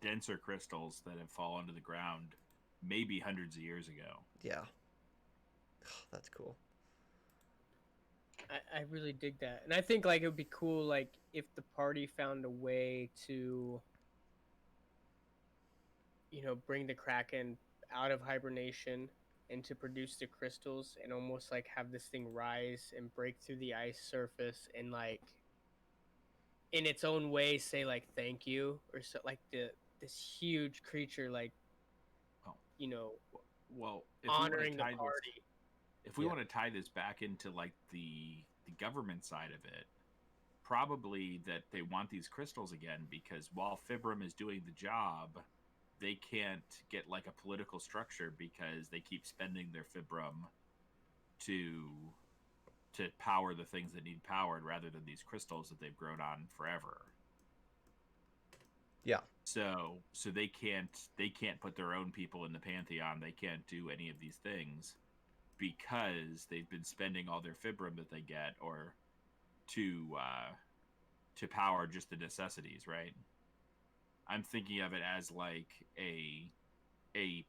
denser crystals that have fallen to the ground maybe hundreds of years ago. Yeah, that's cool. I really dig that, and I think like it would be cool like if the party found a way to bring the kraken out of hibernation and to produce the crystals and almost like have this thing rise and break through the ice surface and like in its own way say like thank you or so like this huge creature like Oh, you know well, if we want to honoring the tie this, party. if we Yeah. want to tie this back into like the government side of it, probably that they want these crystals again because while Fibram is doing the job, they can't get like a political structure because they keep spending their Fibram to power the things that need powered rather than these crystals that they've grown on forever. Yeah. So they can't put their own people in the pantheon. They can't do any of these things because they've been spending all their Fibram that they get or to power just the necessities, right? I'm thinking of it as like a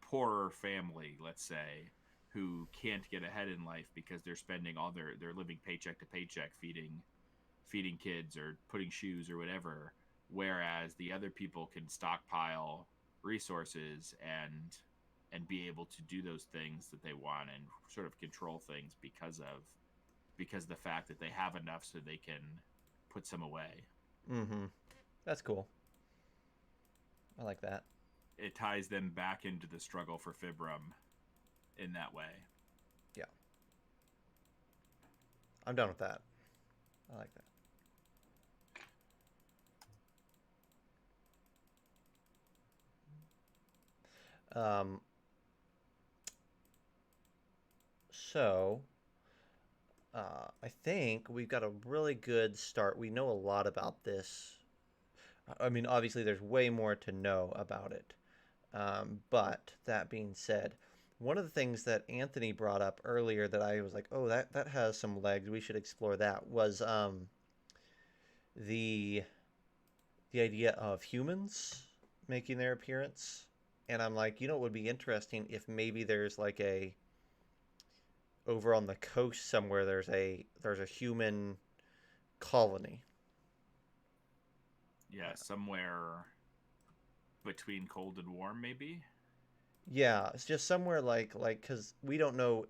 poorer family, let's say, who can't get ahead in life because they're spending all their living paycheck to paycheck feeding kids or putting shoes or whatever, whereas the other people can stockpile resources and be able to do those things that they want and sort of control things because the fact that they have enough so they can put some away. Mm-hmm. That's cool. I like that. It ties them back into the struggle for Fibram in that way. Yeah. I'm done with that. I like that. So I think we've got a really good start. We know a lot about this. I mean, obviously, there's way more to know about it. But that being said, one of the things that Anthony brought up earlier that I was like, oh, that has some legs. We should explore that. Was the the idea of humans making their appearance, and I'm like, you know, it would be interesting if maybe there's like a over on the coast somewhere there's a human colony. Yeah, somewhere between cold and warm, maybe. Yeah, it's just somewhere like because we don't know.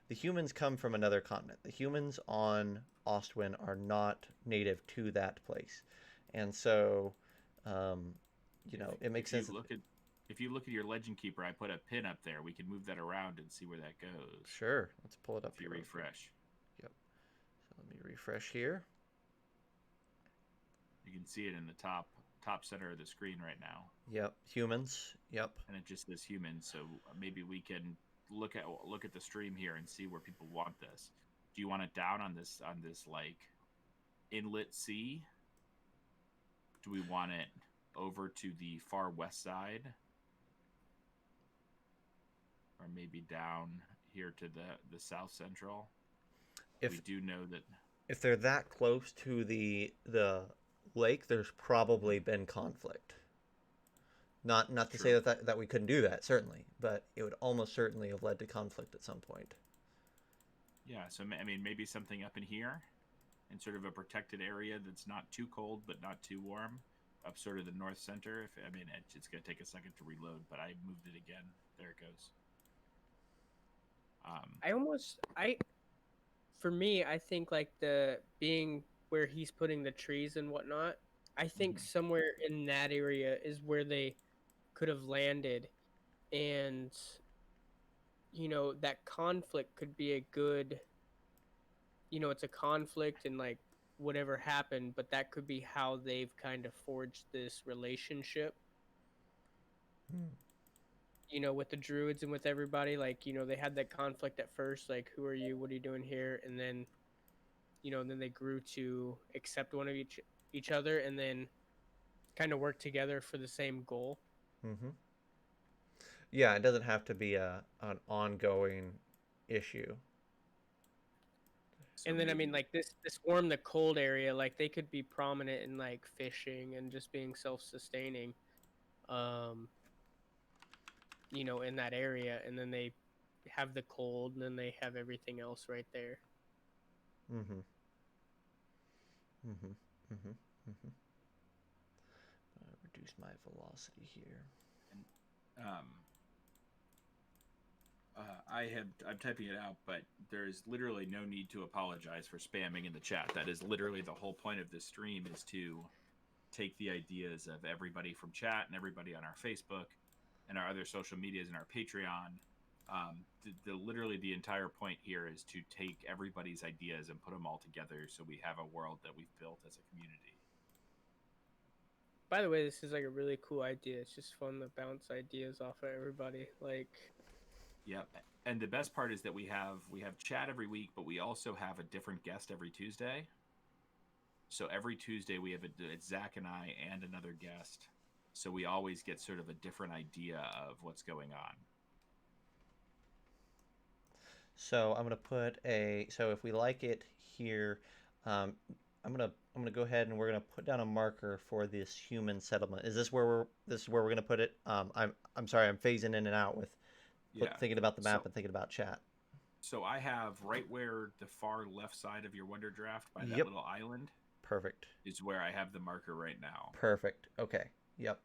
The humans come from another continent. The humans on Ostwin are not native to that place, and so, um, you If know, it makes if you sense. look at if you look at your legend keeper, I put a pin up there. We can move that around and see where that goes Sure, let's pull it up if you here real quick. refresh. Yep. So let me refresh here. You can see it in the top center of the screen right now, Yep, humans. Yep. and it just says humans. So maybe we can look at the stream here and see where people want this. Do you want it down on this like inlet sea? Do we want it over to the far west side? Or maybe down here to the south central? We If do know that. if they're that close to the lake, there's probably been conflict. Not to say True. that we couldn't do that, certainly, but it would almost certainly have led to conflict at some point. Yeah, so I mean, maybe something up in here, in sort of a protected area that's not too cold but not too warm, up sort of the north center. If I mean, it's going to take a second to reload, but I moved it again. There it goes. I for me, I think like the being where he's putting the trees and whatnot, I think Mhm. somewhere in that area is where they could have landed, and that conflict could be a good, it's a conflict and like whatever happened, but that could be how they've kind of forged this relationship, Hmm. with the druids and with everybody. Like, they had that conflict at first, like, who are you? What are you doing here? And then then they grew to accept one of each other, and then kind of work together for the same goal. Mm-hmm. Yeah, it doesn't have to be an ongoing issue. So And then I maybe mean, like this warm the cold area, like they could be prominent in like fishing and just being self-sustaining, um, in that area, and then they have the cold, and then they have everything else right there. Mm-hmm. Mm-hmm. Mm-hmm. Mm-hmm. Reduce my velocity here. um, I'm typing it out, but there's literally no need to apologize for spamming in the chat. That is literally the whole point of this stream, is to take the ideas of everybody from chat and everybody on our Facebook and our other social medias and our Patreon. Literally the entire point here is to take everybody's ideas and put them all together so we have a world that we've built as a community. By the way, this is like a really cool idea. It's just fun to bounce ideas off of everybody. Like, Yep. And the best part is that we have chat every week, but we also have a different guest every Tuesday. So every Tuesday we have it's Zach and I and another guest. So we always get sort of a different idea of what's going on. So I'm gonna put so if we like it here, I'm gonna go ahead and we're gonna put down a marker for this human settlement. Is this where we're gonna put it? I'm sorry, I'm phasing in and out with thinking about the map and thinking about chat. So I have right where the far left side of your Wonder Draft by that little island. Perfect. Is where I have the marker right now. Perfect. Okay. Yep.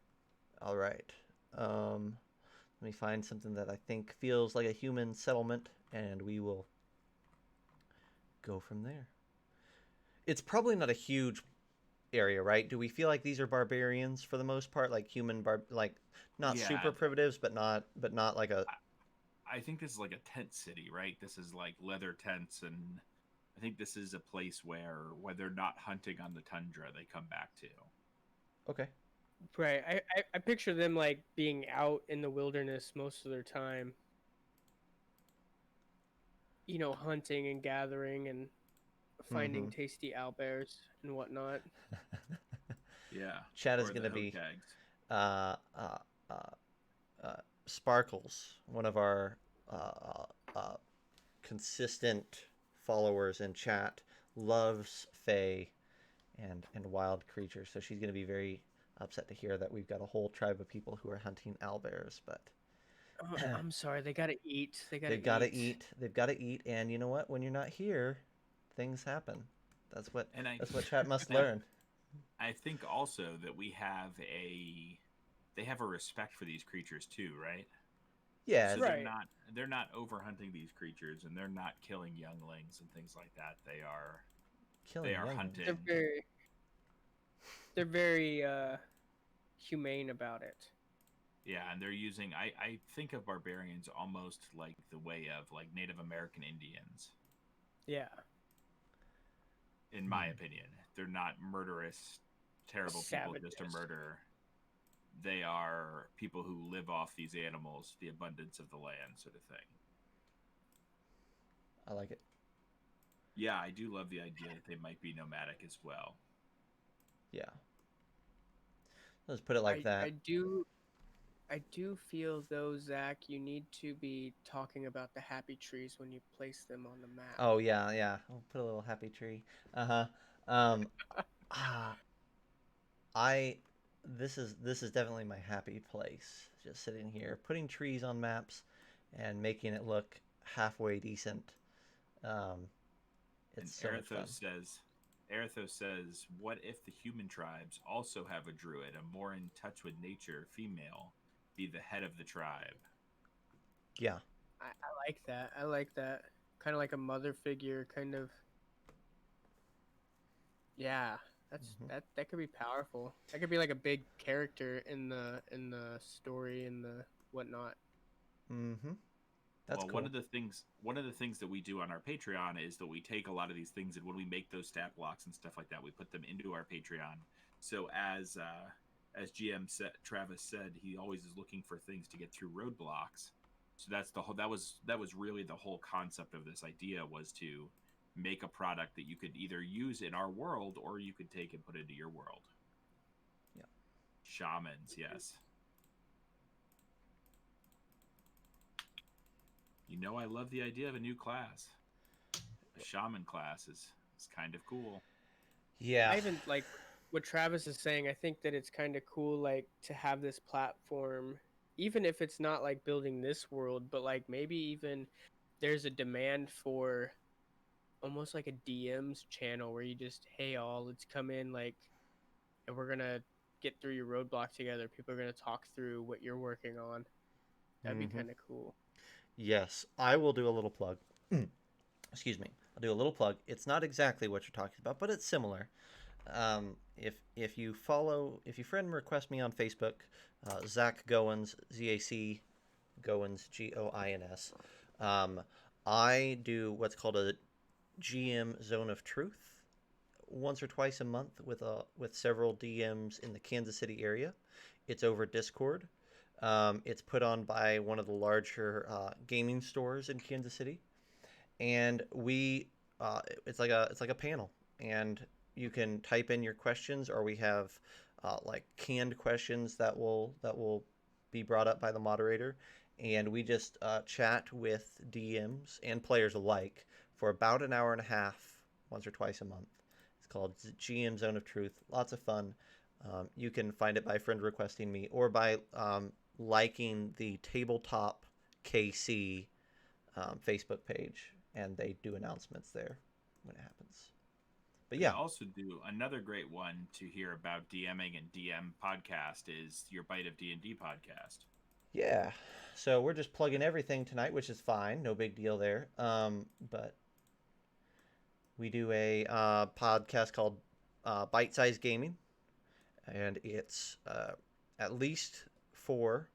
All right. Let me find something that I think feels like a human settlement, and we will go from there. It's probably not a huge area, right? Do we feel like these are barbarians for the most part, like human not super primitives, but not like a. I think this is like a tent city, right? This is like leather tents, and I think this is a place where they're not hunting on the tundra, they come back to. Okay. Right. I picture them like being out in the wilderness most of their time. You know, hunting and gathering and finding tasty owlbears and whatnot. Yeah. Chat is going to be Sparkles, one of our consistent followers in chat, loves fae and wild creatures. So she's going to be very upset to hear that we've got a whole tribe of people who are hunting owlbears. But I'm sorry, they gotta eat. They've got to eat. They've got to eat. And you know what? When you're not here, things happen. That's what chat must learn. I think also that they have a respect for these creatures too, right? Yeah, so they're not overhunting these creatures, and they're not killing younglings and things like that. They are hunting. They're very humane about it. Yeah, and they're using. I think of barbarians almost like the way of like Native American Indians. Yeah. In my opinion, they're not murderous, terrible Savages. people just to murder. They are people who live off these animals, the abundance of the land, sort of thing. I like it. Yeah, I do love the idea that they might be nomadic as well. Yeah. Let's put it like that. I do feel though, Zach, you need to be talking about the happy trees when you place them on the map. Oh yeah. I'll put a little happy tree. This is definitely my happy place. Just sitting here, putting trees on maps, and making it look halfway decent. It's so much fun. Erithos says, "What if the human tribes also have a druid, a more in touch with nature female, be the head of the tribe?" Yeah, I like that. I like that. Kind of like a mother figure, kind of. Yeah, that could be powerful. That could be like a big character in the story and the whatnot. That's cool. One of the things that we do on our Patreon is that we take a lot of these things, and when we make those stat blocks and stuff like that, we put them into our Patreon. So as GM Travis said, he always is looking for things to get through roadblocks. So that was really the whole concept of this idea, was to make a product that you could either use in our world or you could take and put into your world. Yeah. Shamans, yes. You know, I love the idea of a new class. A shaman class is kind of cool. Yeah. I even like what Travis is saying. I think that it's kind of cool, like, to have this platform, even if it's not like building this world, but like maybe even there's a demand for almost like a DM's channel where you just, hey all, let's come in, like, and we're gonna get through your roadblock together. People are gonna talk through what you're working on. That'd be kind of cool. Yes, I will do a little plug. Excuse me. I'll do a little plug. It's not exactly what you're talking about, but it's similar. If you friend request me on Facebook, Zac Goins, ZAC Goins, Goins. I do what's called a GM Zone of Truth once or twice a month with several DMs in the Kansas City area. It's over Discord. It's put on by one of the larger gaming stores in Kansas City, and it's like a panel, and you can type in your questions, or we have like canned questions that will be brought up by the moderator, and we just chat with DMs and players alike for about an hour and a half, once or twice a month. It's called GM Zone of Truth. Lots of fun. You can find it by friend requesting me or by liking the Tabletop KC Facebook page, and they do announcements there when it happens. But yeah, I also do another great one to hear about DMing and DM podcast is your Bite of D&D podcast. yeah. So we're just plugging everything tonight, which is fine. No big deal there. But we do a podcast called Bite Size Gaming, and it's at least 4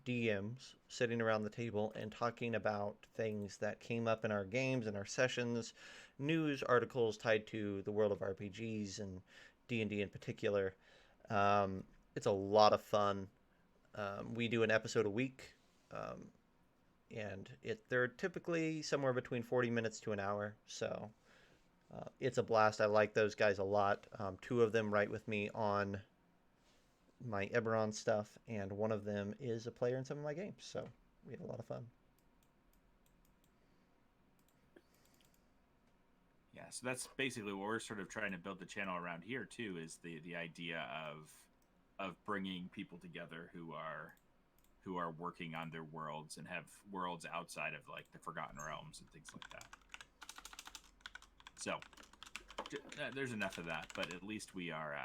DMs sitting around the table and talking about things that came up in our games and our sessions, news articles tied to the world of RPGs and D&D in particular. It's a lot of fun. We do an episode a week, and they're typically somewhere between 40 minutes to an hour. So it's a blast. I like those guys a lot. 2 of them write with me on my Eberron stuff, and one of them is a player in some of my games. So we have a lot of fun. Yeah, so that's basically what we're sort of trying to build the channel around here too, is the idea of bringing people together who are working on their worlds and have worlds outside of like the Forgotten Realms and things like that. So there's enough of that, but at least we are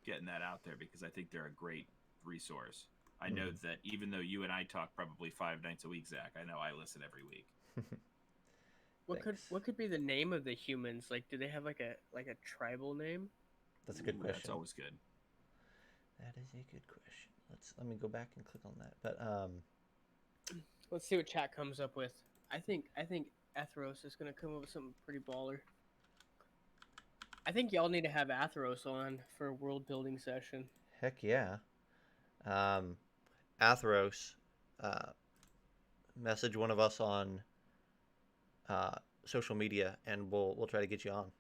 getting that out there, because I think they're a great resource. I know that even though you and I talk probably 5 nights a week, Zach, I know I listen every week. What could be the name of the humans? Like, do they have like a tribal name? That's a good question. That's always good. That is a good question. Let me go back and click on that. But let's see what chat comes up with. I think Atheros is gonna come up with something pretty baller. I think y'all need to have Atheros on for a world building session. Heck yeah. Atheros, message one of us on social media, and we'll try to get you on.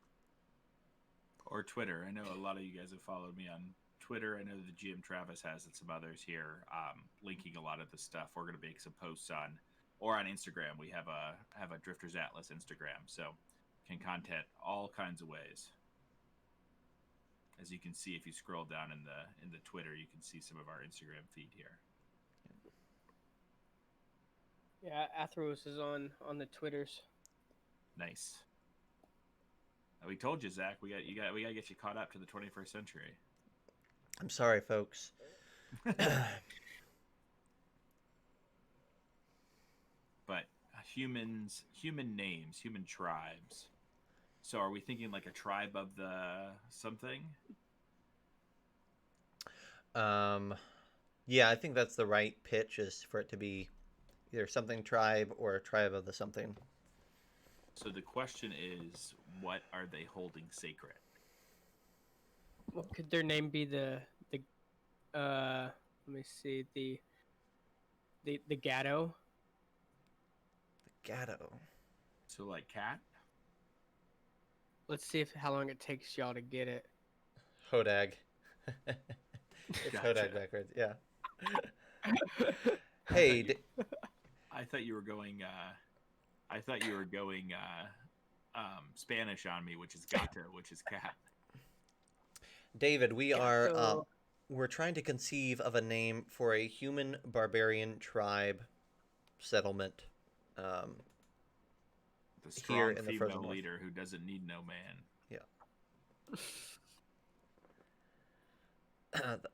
Or Twitter. I know a lot of you guys have followed me on Twitter. I know the GM Travis has, and some others here, linking a lot of the stuff. We're going to make some posts on, or on Instagram. We have a Drifters Atlas Instagram, so can contact all kinds of ways. As you can see, if you scroll down in the Twitter, you can see some of our Instagram feed here. Yeah, Atheros is on the Twitters. Nice. We told you, Zach. We got to get you caught up to the 21st century. I'm sorry, folks. But human names, human tribes. So are we thinking like a tribe of the something? Yeah, I think that's the right pitch, is for it to be either something tribe or a tribe of the something. So the question is, what are they holding sacred? What could their name be? Let me see, the Gatto. The Gatto. So like cat? Let's see how long it takes y'all to get it. Hodag. It's Gotcha. Hodag backwards, yeah. Hey, I thought you were going Spanish on me, which is gato, which is cat. David, we're trying to conceive of a name for a human barbarian tribe settlement. The strong here in the female frozen leader who doesn't need no man. Yeah.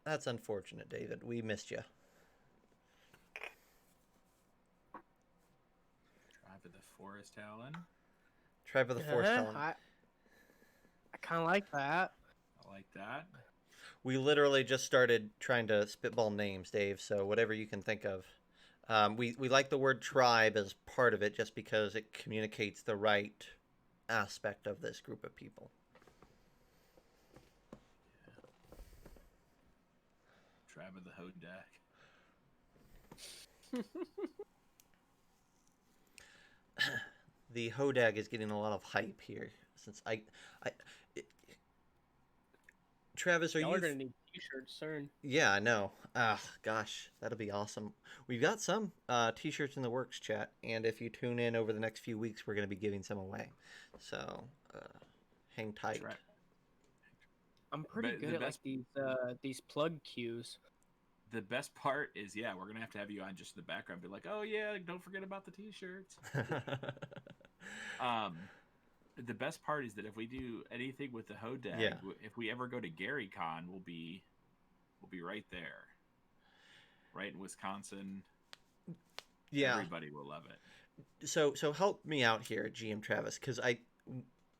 That's unfortunate, David. We missed you. Forest Talon. Tribe of the Forest Talon. I kind of like that. I like that. We literally just started trying to spitball names, Dave. So whatever you can think of. We like the word tribe as part of it, just because it communicates the right aspect of this group of people. Tribe of the Hodak. The Hodag is getting a lot of hype here, since Travis, are Y'all you? are gonna need t-shirts soon. Yeah, I know. Ah, gosh, that'll be awesome. We've got some t-shirts in the works, chat, and if you tune in over the next few weeks, we're going to be giving some away. So, hang tight. I'm pretty good at like these plug cues. The best part is, yeah, we're gonna have you on just in the background, be like, oh yeah, don't forget about the t-shirts. The best part is that if we do anything with the Hodag, Yeah. if we ever go to GaryCon, we'll be right there, right in Wisconsin. Yeah. Everybody will love it. So help me out here, GM Travis, because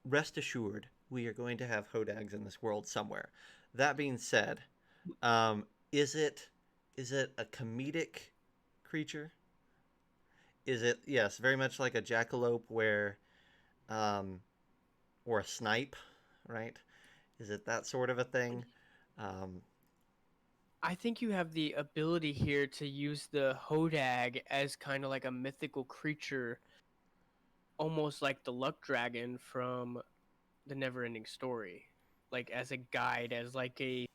rest assured we are going to have Hodags in this world somewhere. That being said, is it a comedic creature? Is it, yes, very much like a jackalope where or a snipe, right? Is it that sort of a thing? I think you have the ability here to use the Hodag as kind of like a mythical creature, almost like the Luck Dragon from the Neverending Story, like as a guide, as like a,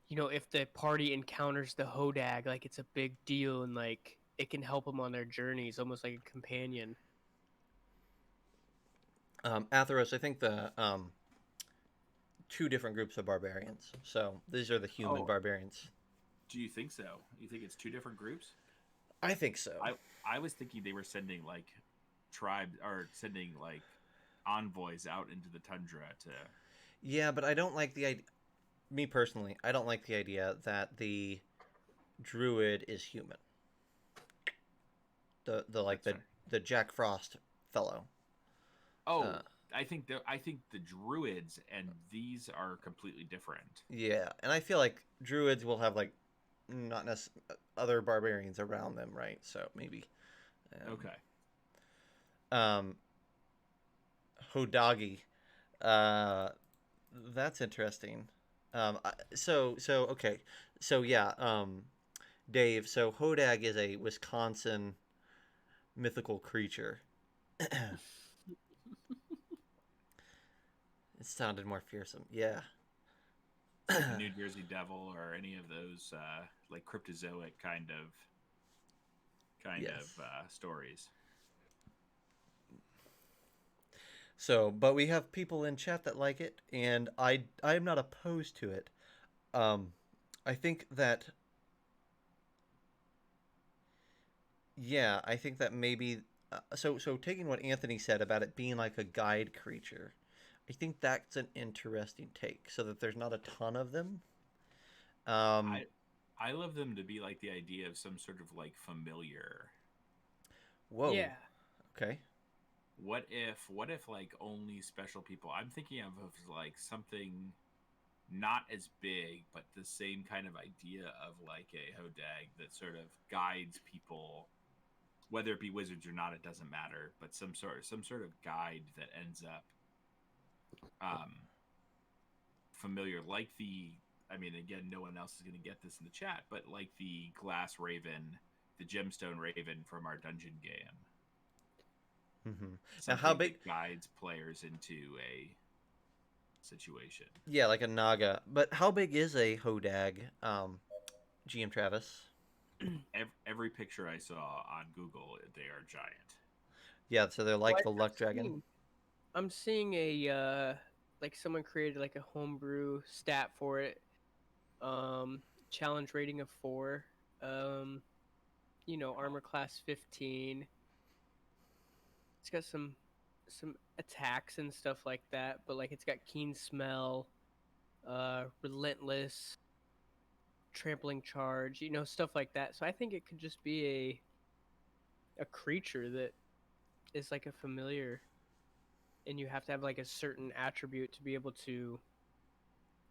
if the party encounters the Hodag, like it's a big deal and like it can help them on their journeys, almost like a companion. Atheros, I think the two different groups of barbarians. So these are the human barbarians. Do you think so? You think it's two different groups? I think so. I was thinking they were sending like envoys out into the tundra to. Yeah, but I don't like the idea. Me personally, I don't like the idea that the druid is human. The Jack Frost fellow. Oh, I think the druids and these are completely different. Yeah, and I feel like druids will have like not necessarily other barbarians around them, right? So maybe. Okay. Hodagi. That's interesting. Okay. So yeah, Dave, so Hodag is a Wisconsin mythical creature. It sounded more fearsome. Yeah. The New Jersey Devil or any of those like cryptozoic kind of stories. So, but we have people in chat that like it, and I am not opposed to it. I think that I think that maybe so taking what Anthony said about it being like a guide creature, I think that's an interesting take. So that there's not a ton of them. I love them to be like the idea of some sort of like familiar. Whoa. Yeah. Okay. What if like only special people? I'm thinking of like something not as big, but the same kind of idea of like a Hodag that sort of guides people, whether it be wizards or not, it doesn't matter. But some sort of guide that ends up familiar, like the. I mean, again, no one else is going to get this in the chat, but like the glass raven, the gemstone raven from our dungeon game. Mm-hmm. Now, how big guides players into a situation? Yeah, like a naga. But how big is a Hodag, GM Travis? Every picture I saw on Google, they are giant. Yeah, so they're like the Luck Dragon. I'm seeing a like someone created like a homebrew stat for it. Challenge rating of 4. Armor class 15. It's got some attacks and stuff like that, but like it's got keen smell, relentless, trampling charge, stuff like that. So I think it could just be a creature that is like a familiar, and you have to have like a certain attribute to be able to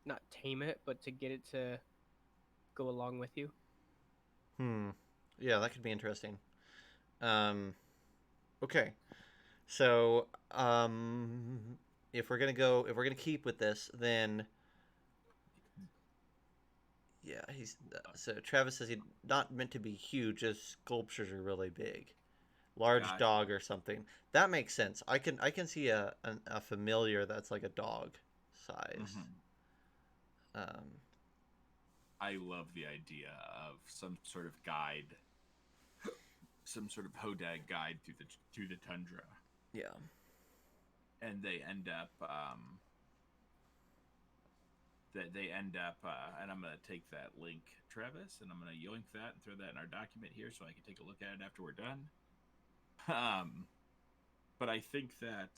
not tame it, but to get it to go along with you. Yeah, that could be interesting. Um, okay. So, if we're gonna keep with this, then yeah, he's so Travis says he's not meant to be huge. His sculptures are really big, large Gotcha. dog or something. That makes sense. I can see a familiar that's like a dog size. Hmm. Um, I love the idea of some sort of guide, some sort of hodag guide through the tundra, yeah, and they end up and I'm gonna take that link, Travis, and I'm gonna yoink that and throw that in our document here so I can take a look at it after we're done. But I think that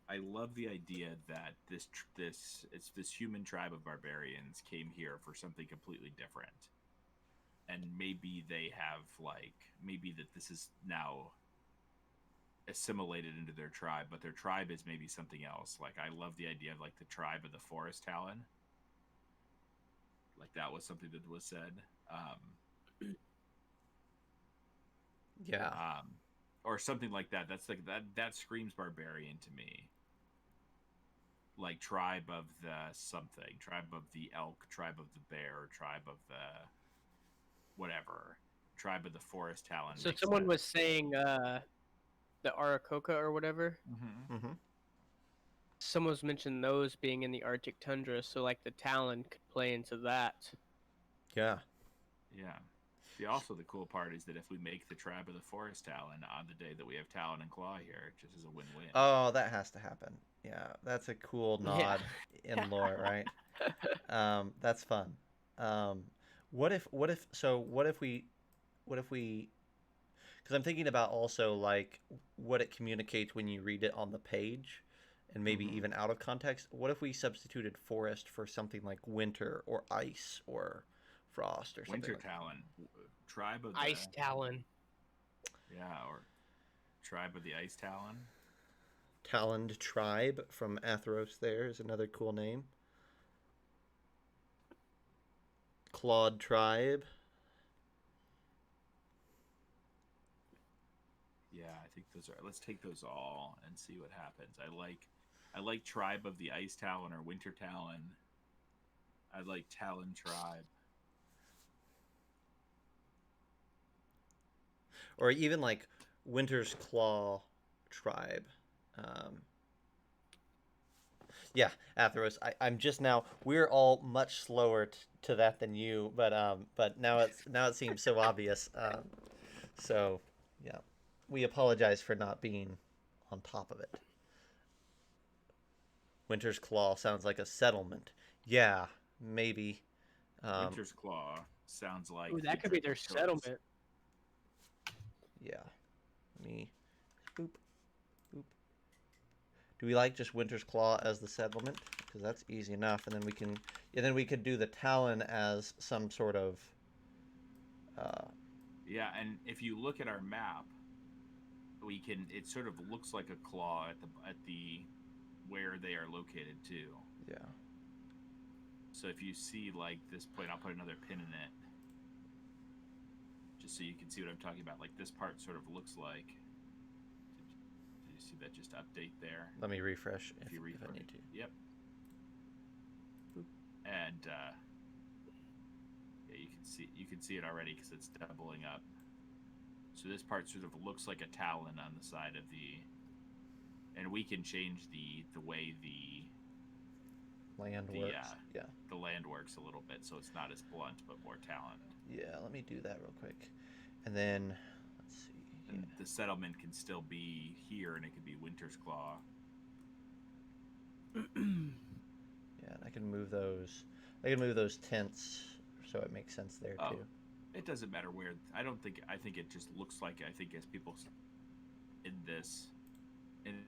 I love the idea that this human tribe of barbarians came here for something completely different, and maybe they have maybe that this is now assimilated into their tribe, but their tribe is maybe something else. Like I love the idea of like the tribe of the forest Talon. Like that was something that was said. yeah, Or something like that. That's like that screams barbarian to me. Like tribe of the something, tribe of the elk, tribe of the bear, tribe of the whatever, tribe of the forest Talon. So someone was saying the Arakoka or whatever. Mm-hmm. mm-hmm. Someone's mentioned those being in the Arctic tundra, so like the Talon could play into that. Yeah. Yeah. The cool part is that if we make the tribe of the forest Talon on the day that we have Talon&Claw here, it just is a win-win. Oh, that has to happen. Yeah, that's a cool Yeah. nod in lore, right? That's fun. Um, what if we because I'm thinking about also like what it communicates when you read it on the page and maybe Mhm. even out of context. What if we substituted forest for something like winter or ice or frost or something Winter like Talon, tribe of Ice the Talon. or tribe of the Ice Talon. Taloned tribe from Athros there is another cool name. Clawed tribe. Yeah, I think those are. Let's take those all and see what happens. I like tribe of the Ice Talon or Winter Talon. I like Talon tribe. Or even like Winter's Claw tribe. Um, yeah, Atheros. I'm just now. We're all much slower to that than you, but now it seems so obvious. So yeah, we apologize for not being on top of it. Winter's Claw sounds like a settlement. Yeah, maybe. Winter's Claw sounds like Ooh, the that could be their Adrift Hills. settlement. Yeah. Me. Boop. Boop. Do we like just Winter's Claw as the settlement? Because that's easy enough, and then we could do the Talon as some sort of. Yeah, and if you look at our map, we can. It sort of looks like a claw at the where they are located too. Yeah. So if you see like this point, I'll put another pin in it, just so you can see what I'm talking about. Like this part sort of looks like. Did you see that just update there? Let me refresh If you if refresh. I need to. Yep. And yeah, you can see it already because it's doubling up. So this part sort of looks like a talon on the side of the, and we can change the way the Land works. Yeah. the land works a little bit, so it's not as blunt but more taloned. Yeah. Let me do that real quick, and then let's see. And the settlement can still be here, and it could be Winter's Claw. Yeah, and I can move those. I can move those tents so it makes sense there Oh, too. it doesn't matter where. I think it just looks like. I think as people in this in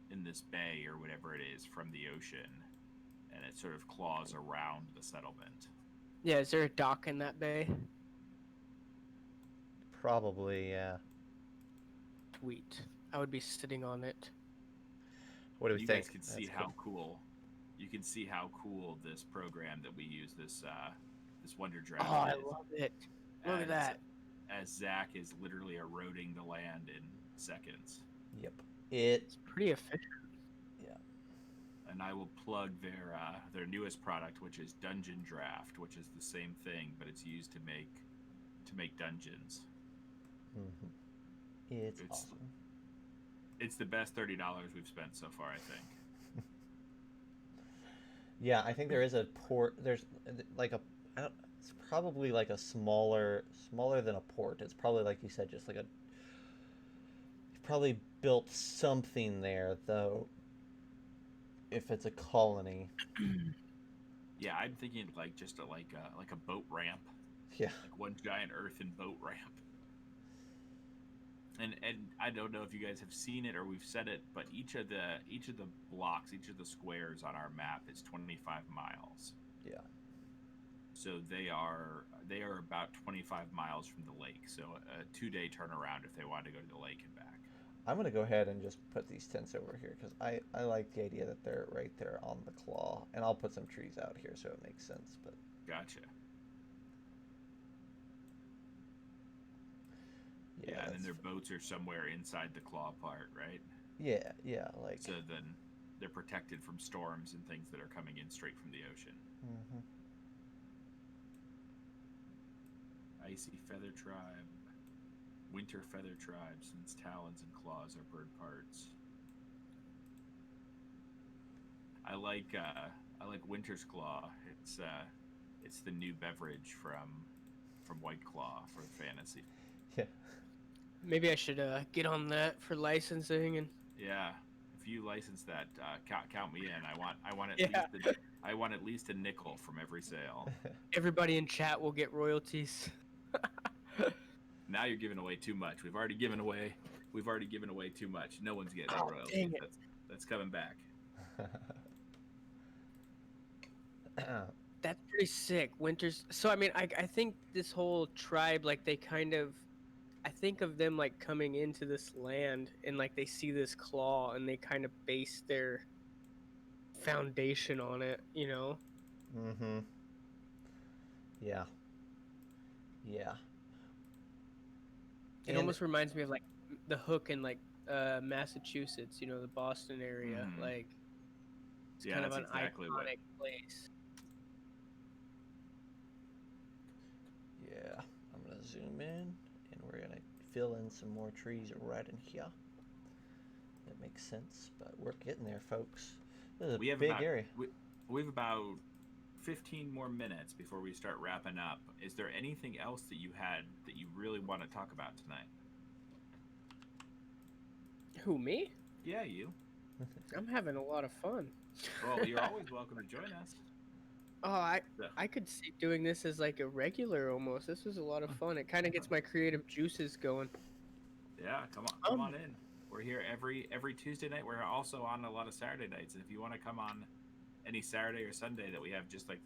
in this bay or whatever it is from the ocean, and it sort of claws around the settlement. Yeah, is there a dock in that bay? Probably, yeah. sweet. I would be sitting on it. What do we You think? guys can see That's how good. cool. You can see how cool this program that we use, this Wonder Oh, Draft, I is, love it. Look at as that. Zach is literally eroding the land in seconds. Yep. It. It's pretty efficient. Yeah. And I will plug their newest product, which is Dungeon Draft, which is the same thing, but it's used to make dungeons. Hmm. It's It's awesome. it's the best $30 we've spent so far, I think. Yeah, I think there is a port. There's like a. I don't, it's probably like a smaller than a port. It's probably like you said, just like a. You've probably built something there, though. If it's a colony, Yeah, I'm thinking like just like a boat ramp, yeah, like one giant earthen boat ramp. And I don't know if you guys have seen it or we've said it, but each of the blocks, each of the squares on our map is 25 miles. yeah. So they are about 25 miles from the lake. So a 2-day turnaround if they wanted to go to the lake and back. I'm gonna go ahead and just put these tents over here because I like the idea that they're right there on the claw, and I'll put some trees out here so it makes sense. But Gotcha. yeah, Yeah, and then that's their boats are somewhere inside the claw part, right? yeah, like. So then they're protected from storms and things that are coming in straight from the ocean. Hmm. Icy Feather Tribe, Winter Feather Tribe, since talons and claws are bird parts. I like Winter's Claw. It's the new beverage from White Claw for fantasy. Yeah. Maybe I should get on that for licensing and Yeah, if you license that, count me in. yeah. I want at least a nickel from every sale. Everybody in chat will get royalties. Now you're giving away too much. We've already given away too much. No one's getting Oh, royalties. dang it. That's coming back. That's pretty sick. Winters. So I mean, I think this whole tribe, like they kind of, I think of them like coming into this land and like they see this claw and they kind of base their foundation on it. You know. Hmm. Yeah. Yeah. It And almost reminds me of like the Hook in like Massachusetts. You know, the Boston area. Mhm. Like it's Yeah, kind of that's an exactly what. iconic place. yeah, I'm gonna zoom in, and we're gonna fill in some more trees right in here. That makes sense, but we're getting there, folks. This is We a have big about area. we have about 15 more minutes before we start wrapping up. Is there anything else that you had that you really want to talk about tonight? Who, me? Yeah, you. I'm having a lot of fun. Well, you're always welcome to join us. Oh, I Yeah. I could see doing this as like a regular almost. This was a lot of fun. It kind of gets my creative juices going. Yeah, come on in. We're here every Tuesday night. We're also on a lot of Saturday nights, and if you want to come on any Saturday or Sunday that we have, just like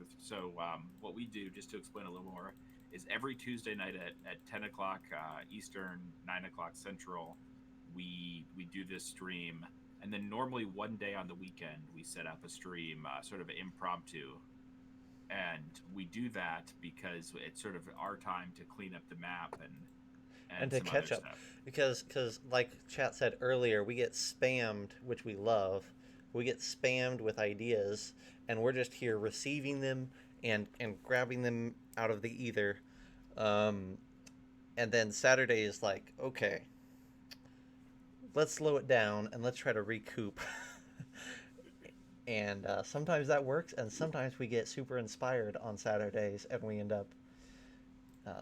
what we do, just to explain a little more, is every Tuesday night at 10 o'clock Eastern, 9 o'clock Central, we do this stream, and then normally one day on the weekend we set up a stream, sort of impromptu, and we do that because it's sort of our time to clean up the map And and to some other catch up, stuff. because like chat said earlier, we get spammed, which we love. We get spammed with ideas, and we're just here receiving them and grabbing them out of the ether. Um, and then Saturday is like, okay, let's slow it down and let's try to recoup. And sometimes that works, and sometimes we get super inspired on Saturdays, and we end up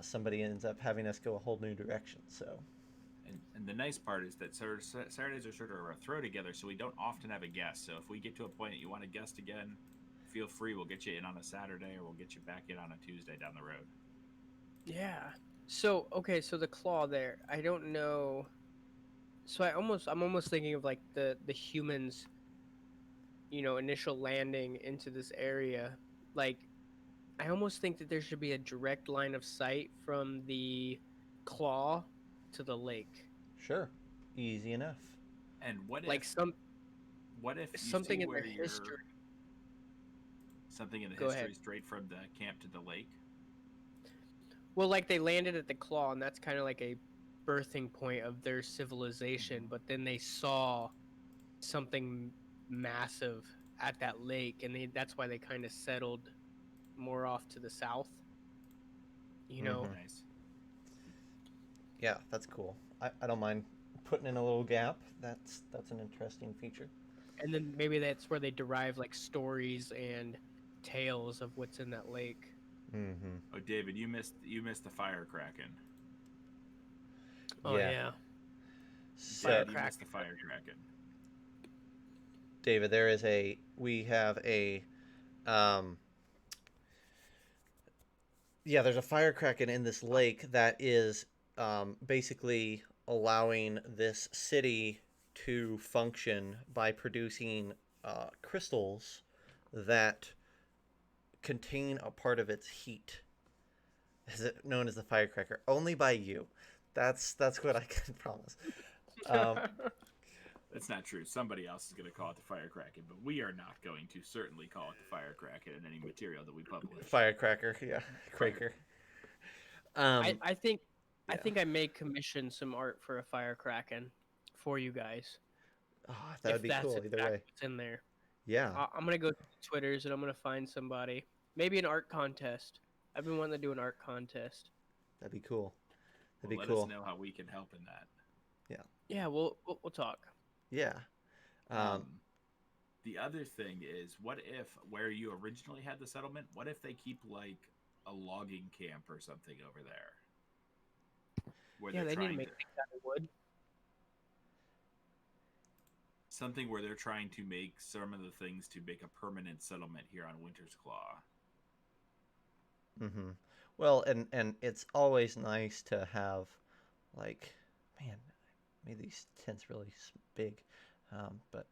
somebody ends up having us go a whole new direction. So And the nice part is that Saturdays are sort of a throw together, so we don't often have a guest. So if we get to a point that you want a guest again, feel free. We'll get you in on a Saturday, or we'll get you back in on a Tuesday down the road. Yeah. So okay, so the claw there. I don't know. So I'm almost thinking of like the humans, you know, initial landing into this area. Like I almost think that there should be a direct line of sight from the claw to the lake. sure, Easy enough. And Like what if you something see in where their history. you're something in the Go ahead. history straight from the camp to the lake? Well, like they landed at the Claw, and that's kind of like a birthing point of their civilization. Mhm. But then they saw something massive at that lake, and that's why they kind of settled more off to the south. You know, Mm-hmm. Nice. Yeah, that's cool. I don't mind putting in a little gap. That's an interesting feature. and then maybe that's where they derive like stories and tales of what's in that lake. Mm-hmm. Oh, David, you missed the fire kraken. Oh Yeah. yeah, So, David, you missed the firecracker. fire kraken. David, we have a um yeah, there's a firecracker in this lake that is basically allowing this city to function by producing crystals that contain a part of its heat. Is it known as the firecracker? Only by you. That's what I can promise. Um, That's not true. Somebody else is going to call it the fire kraken, but we are not going to certainly call it the fire kraken in any material that we publish. firecracker, yeah, Fire. Quaker. I, Um, I think I yeah. think I may commission some art for a firecracker for you guys Oh, that would if be that's cool. Either exactly way, what's in there. yeah, I'm gonna go to Twitters and I'm gonna find somebody. Maybe an art contest. I've been wanting to do an art contest. that'd be cool. That'd Well, be let us cool. know how we can help in that. Yeah, Yeah, we'll talk. yeah. Um, The other thing is, what if where you originally had the settlement? What if they keep like a logging camp or something over there, where Yeah, they're they need to trying to make things out of wood. something where they're trying to make some of the things to make a permanent settlement here on Winter's Claw. mm-hmm. Well, and it's always nice to have, like, man, made these tents really big, but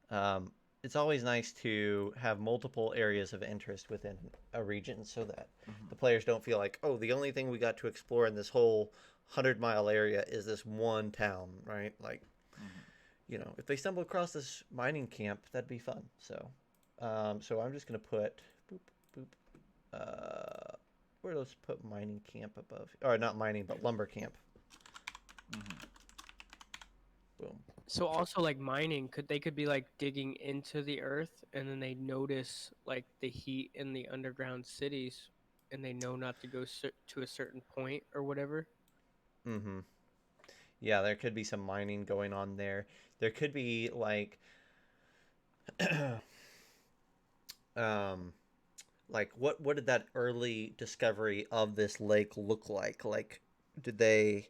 um, it's always nice to have multiple areas of interest within a region so that Mm-hmm. the players don't feel like, oh, the only thing we got to explore in this whole 100-mile area is this one town, right? Like, Mm-hmm. if they stumble across this mining camp, that'd be fun. So I'm just gonna put boop boop. Where let's put mining camp above, or not mining, but lumber camp. Mm-hmm. Boom. So also like mining, could be like digging into the earth and then they notice like the heat in the underground cities and they know not to go to a certain point or whatever. Mm-hmm. Yeah, there could be some mining going on there. There could be um, what did that early discovery of this lake look like? Like, did they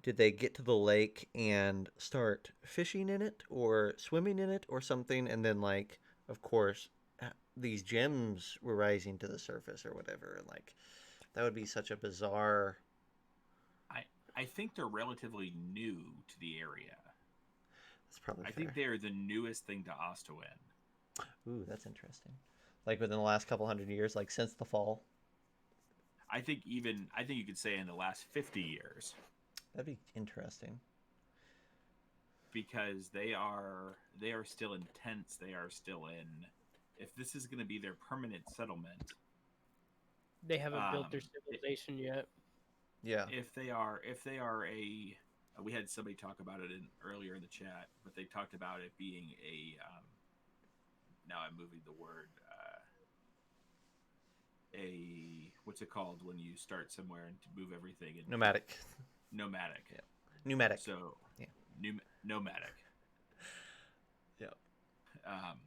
did they get to the lake and start fishing in it or swimming in it or something, and then of course, these gems were rising to the surface or whatever, and that would be such a bizarre. I I think they're relatively new to the area. That's probably I think fair. they're the newest thing to Ostawin. Ooh, that's interesting. Like within the last couple hundred years, like since the fall. I think you could say in the last 50 years, That'd be interesting. because they are still in tents. They are still in. If this is going to be their permanent settlement, They haven't built their it, civilization yet. Yeah. if they are a we had somebody talk about it earlier in the chat, but they talked about it being a now I'm moving the word a what's it called when you start somewhere and to move everything and Nomadic. nomadic. Yeah. Pneumatic. So Yeah. nomadic, Yeah. um,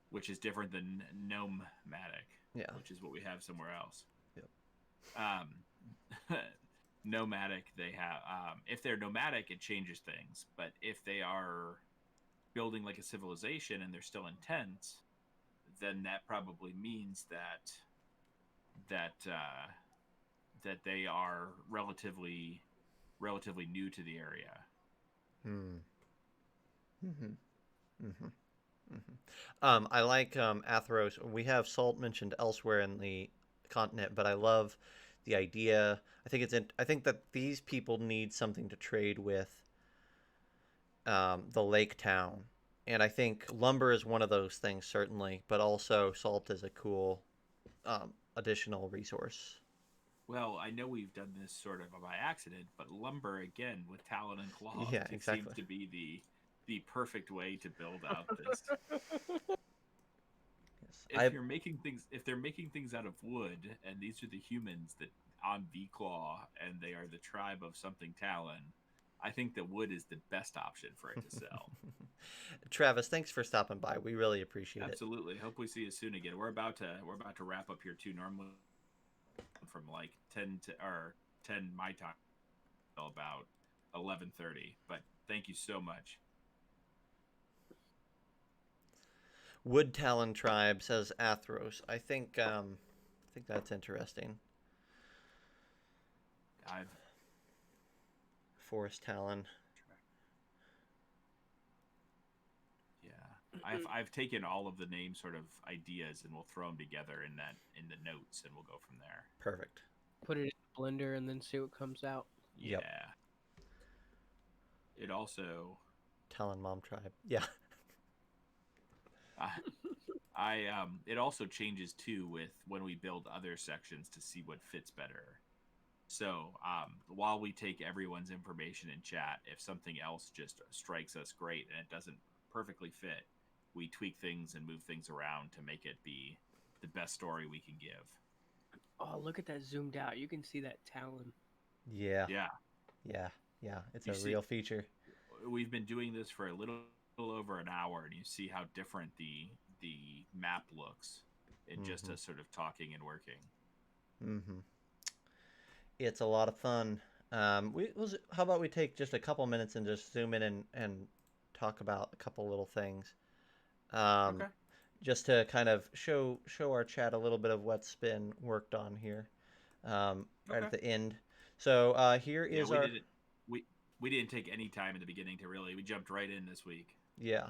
which is different than nomadic, Yeah. which is what we have somewhere else. Yep. Nomadic, they have if they're nomadic, it changes things, but if they are building like a civilization and they're still in tents, then that probably means that they are relatively new to the area. Hmm. Mm-hmm. Mm-hmm. Mm-hmm. I like Atheros. We have salt mentioned elsewhere in the continent, but I love the idea. I think that these people need something to trade with the lake town, and I think lumber is one of those things certainly, but also salt is a cool additional resource. Well, I know we've done this sort of by accident, but lumber again with Talon and Claw, Yeah, it seems exactly. to be the perfect way to build out this. Yes, If they're making things out of wood, and these are the humans that on V Claw, and they are the tribe of something Talon, I think that wood is the best option for it to sell. Travis, thanks for stopping by. We really appreciate it. Absolutely. Hope we see you soon again. We're about to wrap up here too. Normally from like 10 to or 10 my time till about 11:30. But thank you so much. Wood Talon tribe, says Athros. I think that's interesting. I've Forest Talon. yeah. I've taken all of the name sort of ideas and we'll throw them together in the notes and we'll go from there. Perfect. Put it in the blender and then see what comes out. Yeah. Yep. It also Talon Mom tribe. Yeah. uh, it also changes too with when we build other sections to see what fits better. So while we take everyone's information in chat, if something else just strikes us great and it doesn't perfectly fit, we tweak things and move things around to make it be the best story we can give. Oh, look at that zoomed out. You can see that talon. Yeah. Yeah, Yeah. Yeah. It's you a see, real feature. we've been doing this for a little over an hour, and you see how different the map looks in just Mm-hmm. us sort of talking and working. Mm-hmm. It's a lot of fun. How about we take just a couple minutes and just zoom in and talk about a couple little things, um, Okay. just to kind of show our chat a little bit of what's been worked on here, right Okay. at the end. So here Yeah, is our we we didn't take any time in the beginning to really. We jumped right in this week. yeah.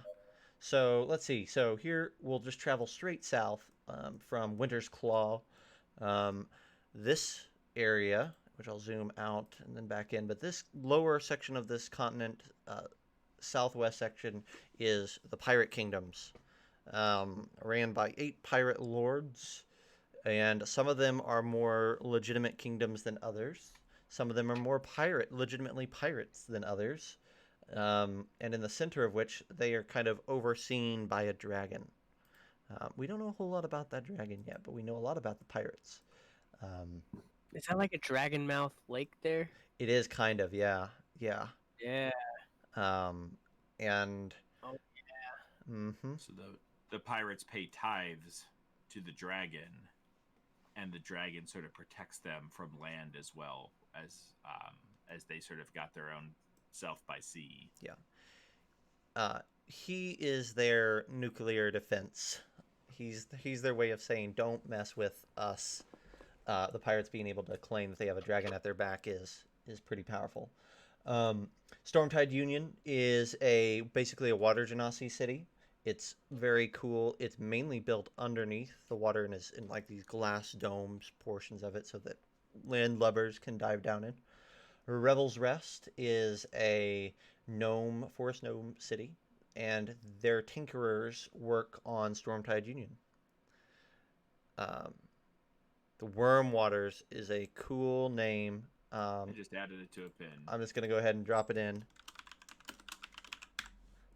So let's see. So here we'll just travel straight south from Winter's Claw. Um, this area, which I'll zoom out and then back in, but this lower section of this continent, southwest section, is the pirate kingdoms, ran by 8 pirate lords, and some of them are more legitimate kingdoms than others. Some of them are more legitimately pirates than others, and in the center of which they are kind of overseen by a dragon. We don't know a whole lot about that dragon yet, but we know a lot about the pirates. Um, Is that like a dragon mouth lake there? it is kind of, yeah, yeah. Yeah. Um, and Oh, mm-hmm, So the pirates pay tithes to the dragon, and the dragon sort of protects them from land as well as they sort of got their own self by sea. yeah. He is their nuclear defense. He's their way of saying, "Don't mess with us." The pirates being able to claim that they have a dragon at their back is pretty powerful. Um, Stormtide Union is basically a water genasi city. It's very cool. It's mainly built underneath the water and is in like these glass domes portions of it so that landlubbers can dive down in. Revel's Rest is a forest gnome city, and their tinkerers work on Stormtide Union. Um, the Worm Waters is a cool name. I just added it to a pin. I'm just gonna go ahead and drop it in.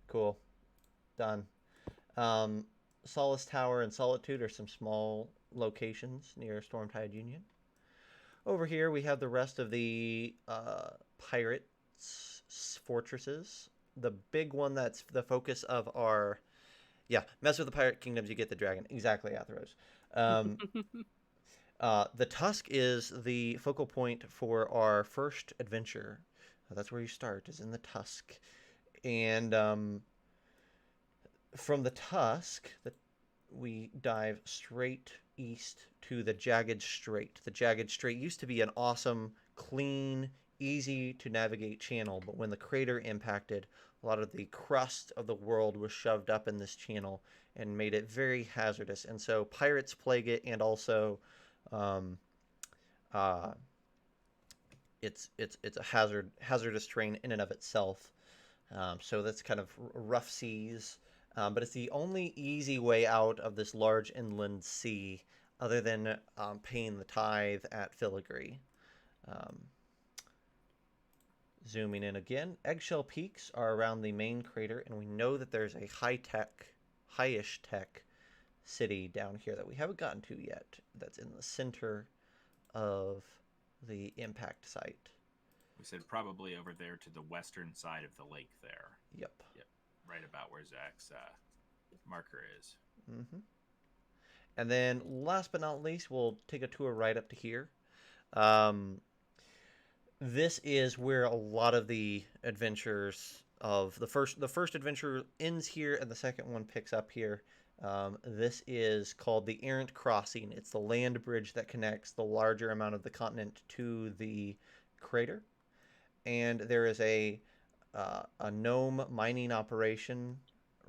Cool, done. Solace Tower and Solitude are some small locations near Stormtide Union. Over here we have the rest of the pirates' fortresses. The big one that's the focus of our mess with the pirate kingdoms, you get the dragon. Exactly, Atheros. Um, the Tusk is the focal point for our first adventure. That's where you start, is in the Tusk. And from the Tusk, we dive straight east to the Jagged Strait. The Jagged Strait used to be an awesome, clean, easy to navigate channel, but when the crater impacted, a lot of the crust of the world was shoved up in this channel and made it very hazardous. And so pirates plague it, and also Uh, it's a hazardous terrain in and of itself. So that's kind of rough seas. But it's the only easy way out of this large inland sea, other than paying the tithe at Filigree. Um, Zooming in again, eggshell peaks are around the main crater, and we know that there's a high-ish tech city down here that we haven't gotten to yet. That's in the center of the impact site. We said probably over there to the western side of the lake there. Yep. Yep. Right about where Zac's marker is. Mm-hmm. And then last but not least, we'll take a tour right up to here. This is where a lot of the adventures of the first adventure ends here, and the second one picks up here. This is called the Errant Crossing. It's the land bridge that connects the larger amount of the continent to the crater. And there is a gnome mining operation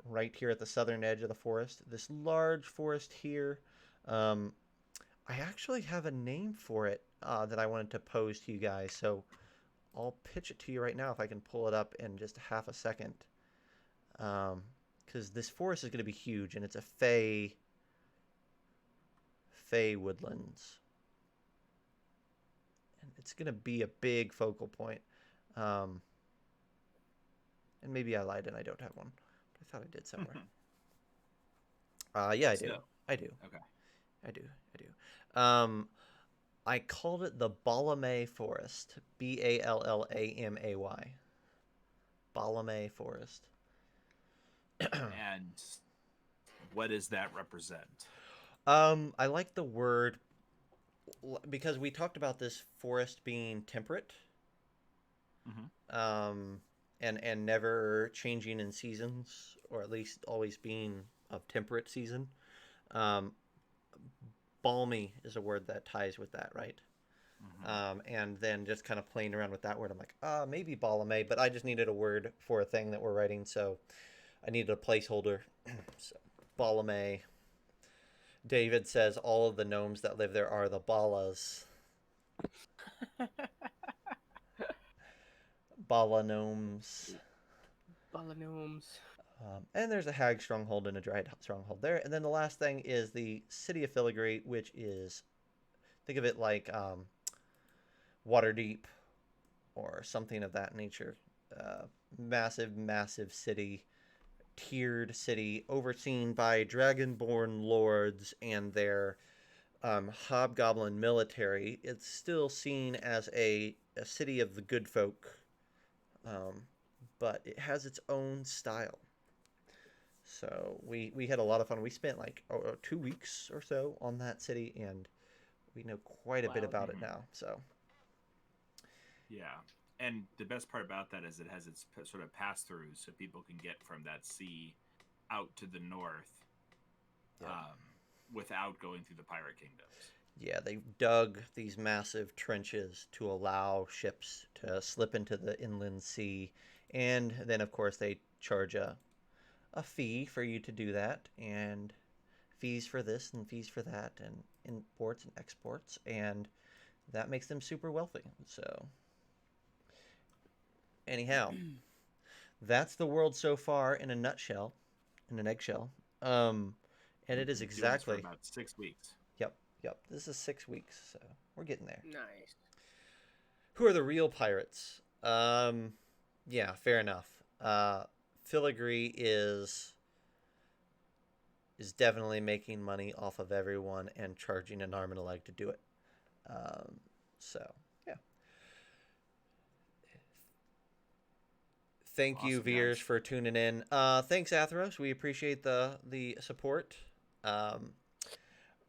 right here at the southern edge of the forest. This large forest here. I actually have a name for it that I wanted to pose to you guys, so I'll pitch it to you right now if I can pull it up in just half a second. Because this forest is going to be huge, and it's a Fey woodlands. And it's going to be a big focal point. And maybe I lied and I don't have one. But I thought I did somewhere. Yeah, I do. I do. Okay. I do. I called it the Balamay Forest. Ballamay. Balamay Forest. And what does that represent? I like the word because we talked about this forest being temperate. Mm-hmm. And never changing in seasons, or at least always being of temperate season. Balmy is a word that ties with that, right? Mm-hmm. And then just kind of playing around with that word, I'm like, maybe Balamay, but I just needed a word for a thing that we're writing, so I needed a placeholder. So, Balamay. David says all of the gnomes that live there are the Balas. Bala gnomes. Bala gnomes. And there's a hag stronghold and a dryad stronghold there. And then the last thing is the city of Filigree, which is, think of it like Waterdeep or something of that nature. Massive city, tiered city, overseen by dragonborn lords and their hobgoblin military. It's still seen as a city of the good folk, but it has its own style. So we had a lot of fun. We spent like 2 weeks or so on that city, and we know quite a bit about it now. So yeah, and the best part about that is it has its sort of pass throughs, so people can get from that sea out to the north, without going through the pirate kingdoms. Yeah, they dug these massive trenches to allow ships to slip into the inland sea, and then of course they charge a fee for you to do that, and fees for this and fees for that, and imports and exports, and that makes them super wealthy. So anyhow, that's the world so far in a nutshell, in an eggshell. And it is exactly for about 6 weeks. Yep. This is 6 weeks, so we're getting there. Nice. Who are the real pirates? Yeah, fair enough. Filigree is definitely making money off of everyone and charging an arm and a leg to do it. So yeah. Thank you, Veers, for tuning in. Thanks, Athros. We appreciate the support.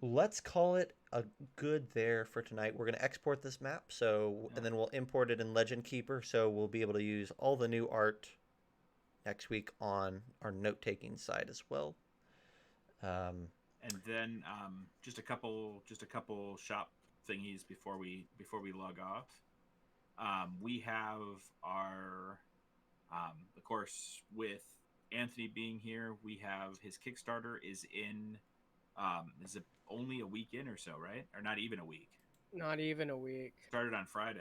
Let's call it a good there for tonight. We're going to export this map, and then we'll import it in Legend Keeper, so we'll be able to use all the new art next week on our note-taking side as well. And then just a couple shop thingies before we log off. We have our of course, with Anthony being here, we have his Kickstarter is in is it only a week in or so, right? Or not even a week. Not even a week. Started on Friday.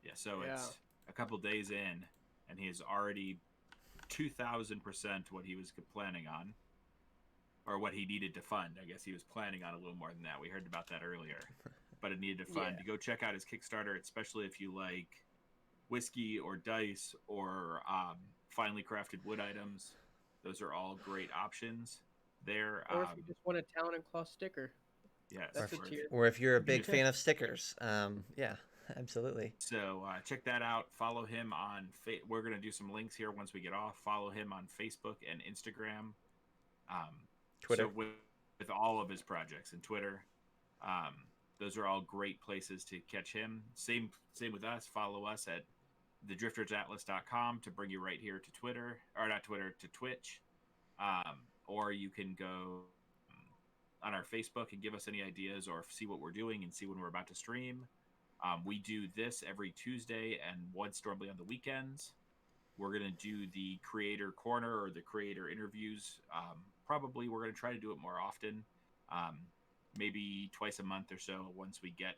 Yeah, so Yeah. it's a couple days in, and he is already 2,000% what he was planning on, or what he needed to fund. I guess he was planning on a little more than that. We heard about that earlier, but it needed to fund. Yeah. Go check out his Kickstarter, especially if you like whiskey or dice or finely crafted wood items. Those are all great options there. Or if you just want a Talon&Claw sticker, Yes, Or that's a tier. if you're a if you- big fan of stickers, yeah, absolutely. So check that out. Follow him on. We're gonna do some links here once we get off. Follow him on Facebook and Instagram. Twitter. So with all of his projects and Twitter, um, those are all great places to catch him. Same with us. Follow us at thedriftersatlas.com to bring you right here to Twitter, or not Twitter, to Twitch. Or you can go on our Facebook and give us any ideas or see what we're doing and see when we're about to stream. We do this every Tuesday and once normally on the weekends. We're going to do the creator corner or the creator interviews. Probably we're going to try to do it more often, maybe twice a month or so once we get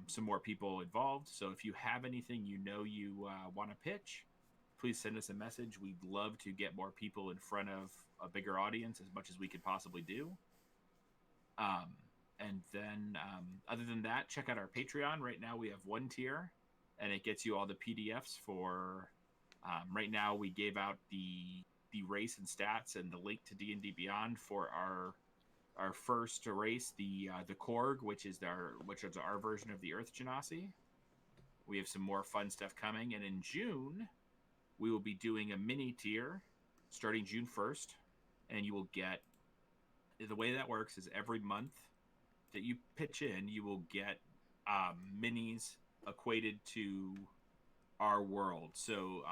some more people involved. So if you have anything you want to pitch, please send us a message. We'd love to get more people in front of a bigger audience as much as we could possibly do. And then other than that, check out our Patreon. Right now we have one tier, and it gets you all the PDFs for right now. We gave out the race and stats and the link to D&D Beyond for our first race, the Korg, which is our version of the Earth Genasi. We have some more fun stuff coming, and in June we will be doing a mini tier starting June 1st, and you will get, the way that works is every month that you pitch in, you will get minis equated to our world. So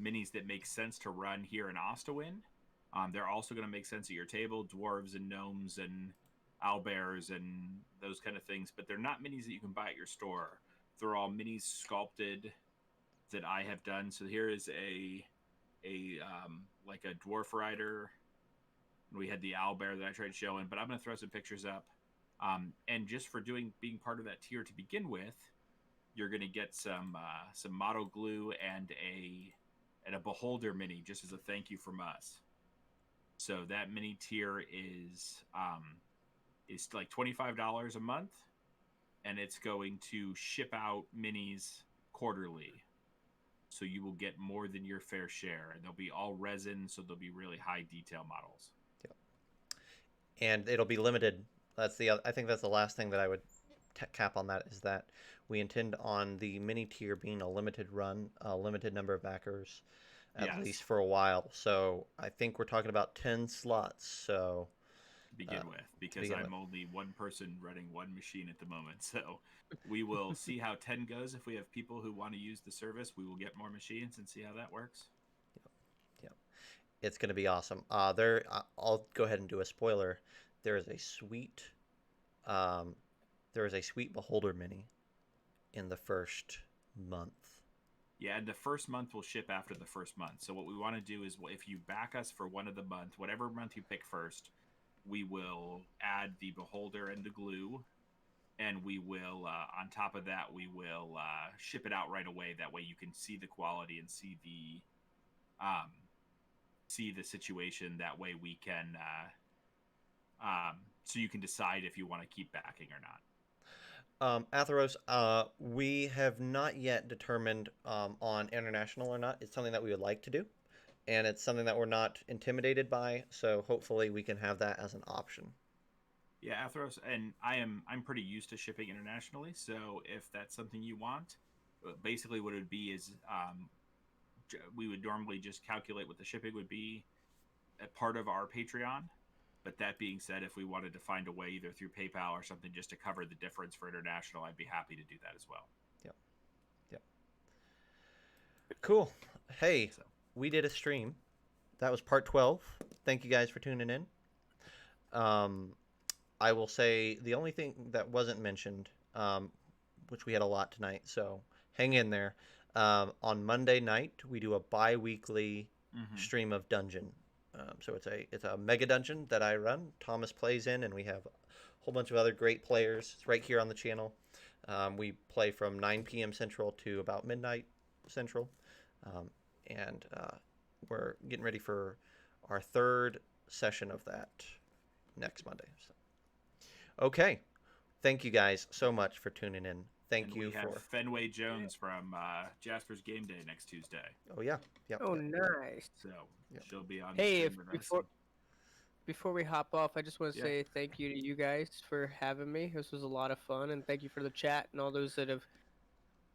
minis that make sense to run here in Ostawin. They're also going to make sense at your table, dwarves and gnomes and owlbears and those kind of things. But they're not minis that you can buy at your store. They're all minis sculpted that I have done. So here is a like a dwarf rider. We had the owlbear that I tried showing, but I'm going to throw some pictures up. And just for being part of that tier to begin with, you're going to get some model glue and a beholder mini just as a thank you from us. So that mini tier is like $25 a month, and it's going to ship out minis quarterly. So you will get more than your fair share, and they'll be all resin, so they'll be really high detail models. Yep. And it'll be limited. I think that's the last thing that I would cap on that, is that we intend on the mini tier being a limited run, a limited number of backers, at least for a while. So I think we're talking about 10 slots. So to begin with, because I'm only one person running one machine at the moment. So we will see how 10 goes. If we have people who want to use the service, we will get more machines and see how that works. Yep. It's going to be awesome. I'll go ahead and do a spoiler. There is a sweet beholder mini in the first month. Yeah, and the first month will ship after the first month. So what we want to do is, if you back us for one of the month, whatever month you pick first, we will add the beholder and the glue, and we will on top of that we will ship it out right away. That way you can see the quality and see the situation. That way we can so you can decide if you want to keep backing or not. Atheros, we have not yet determined on international or not. It's something that we would like to do, and it's something that we're not intimidated by. So hopefully we can have that as an option. Yeah, Atheros, and I'm pretty used to shipping internationally. So if that's something you want, basically what it would be is we would normally just calculate what the shipping would be a part of our Patreon. But that being said, if we wanted to find a way either through PayPal or something just to cover the difference for international, I'd be happy to do that as well. Yep. Cool. Hey, we did a stream. That was part 12. Thank you guys for tuning in. I will say the only thing that wasn't mentioned, which we had a lot tonight, so hang in there. On Monday night, we do a bi-weekly stream of Dungeon. So it's a mega dungeon that I run. Thomas plays in, and we have a whole bunch of other great players. It's right here on the channel. We play from 9 p.m. Central to about midnight Central, um, and we're getting ready for our third session of that next Monday. So. Okay, thank you guys so much for tuning in. Thank you we have for Fenway Jones from Jasper's Game Day next Tuesday. Oh yeah, yep. Oh, Yep. nice. So she'll be on. Hey, the stream with us. before we hop off, I just want to Yeah. say thank you to you guys for having me. This was a lot of fun, and thank you for the chat and all those that have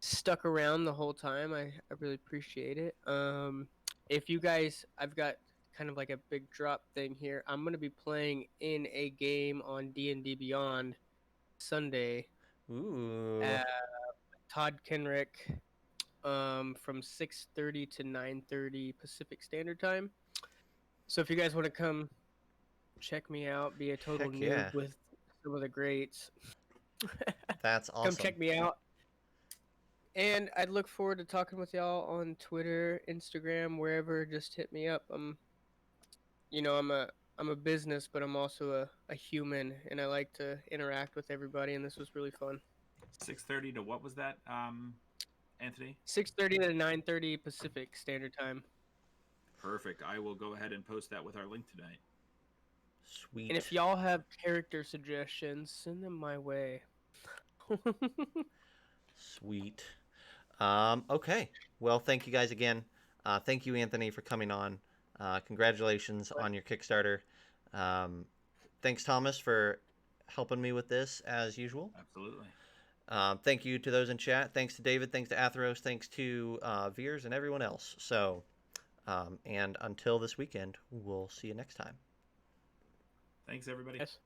stuck around the whole time. I really appreciate it. If you guys, I've got kind of like a big drop thing here. I'm gonna be playing in a game on D&D Beyond Sunday. Ooh. Todd Kenrick, from 6:30 to 9:30 Pacific Standard Time. So if you guys want to come check me out, be a total Heck noob yeah. with some of the greats, That's awesome. come check me out. And I'd look forward to talking with y'all on Twitter, Instagram, wherever. Just hit me up. I'm a business, but I'm also a human, and I like to interact with everybody. And this was really fun. 6:30 to what was that, Anthony? 6:30 to 9:30 Pacific Standard Time. Perfect. I will go ahead and post that with our link tonight. Sweet. And if y'all have character suggestions, send them my way. Sweet. Okay. Well, thank you guys again. Thank you, Anthony, for coming on. Congratulations on your Kickstarter. Thanks, Thomas, for helping me with this as usual. Absolutely. Thank you to those in chat. Thanks to David. Thanks to Atheros. Thanks to Veers and everyone else. So, and until this weekend, we'll see you next time. Thanks, everybody. Yes.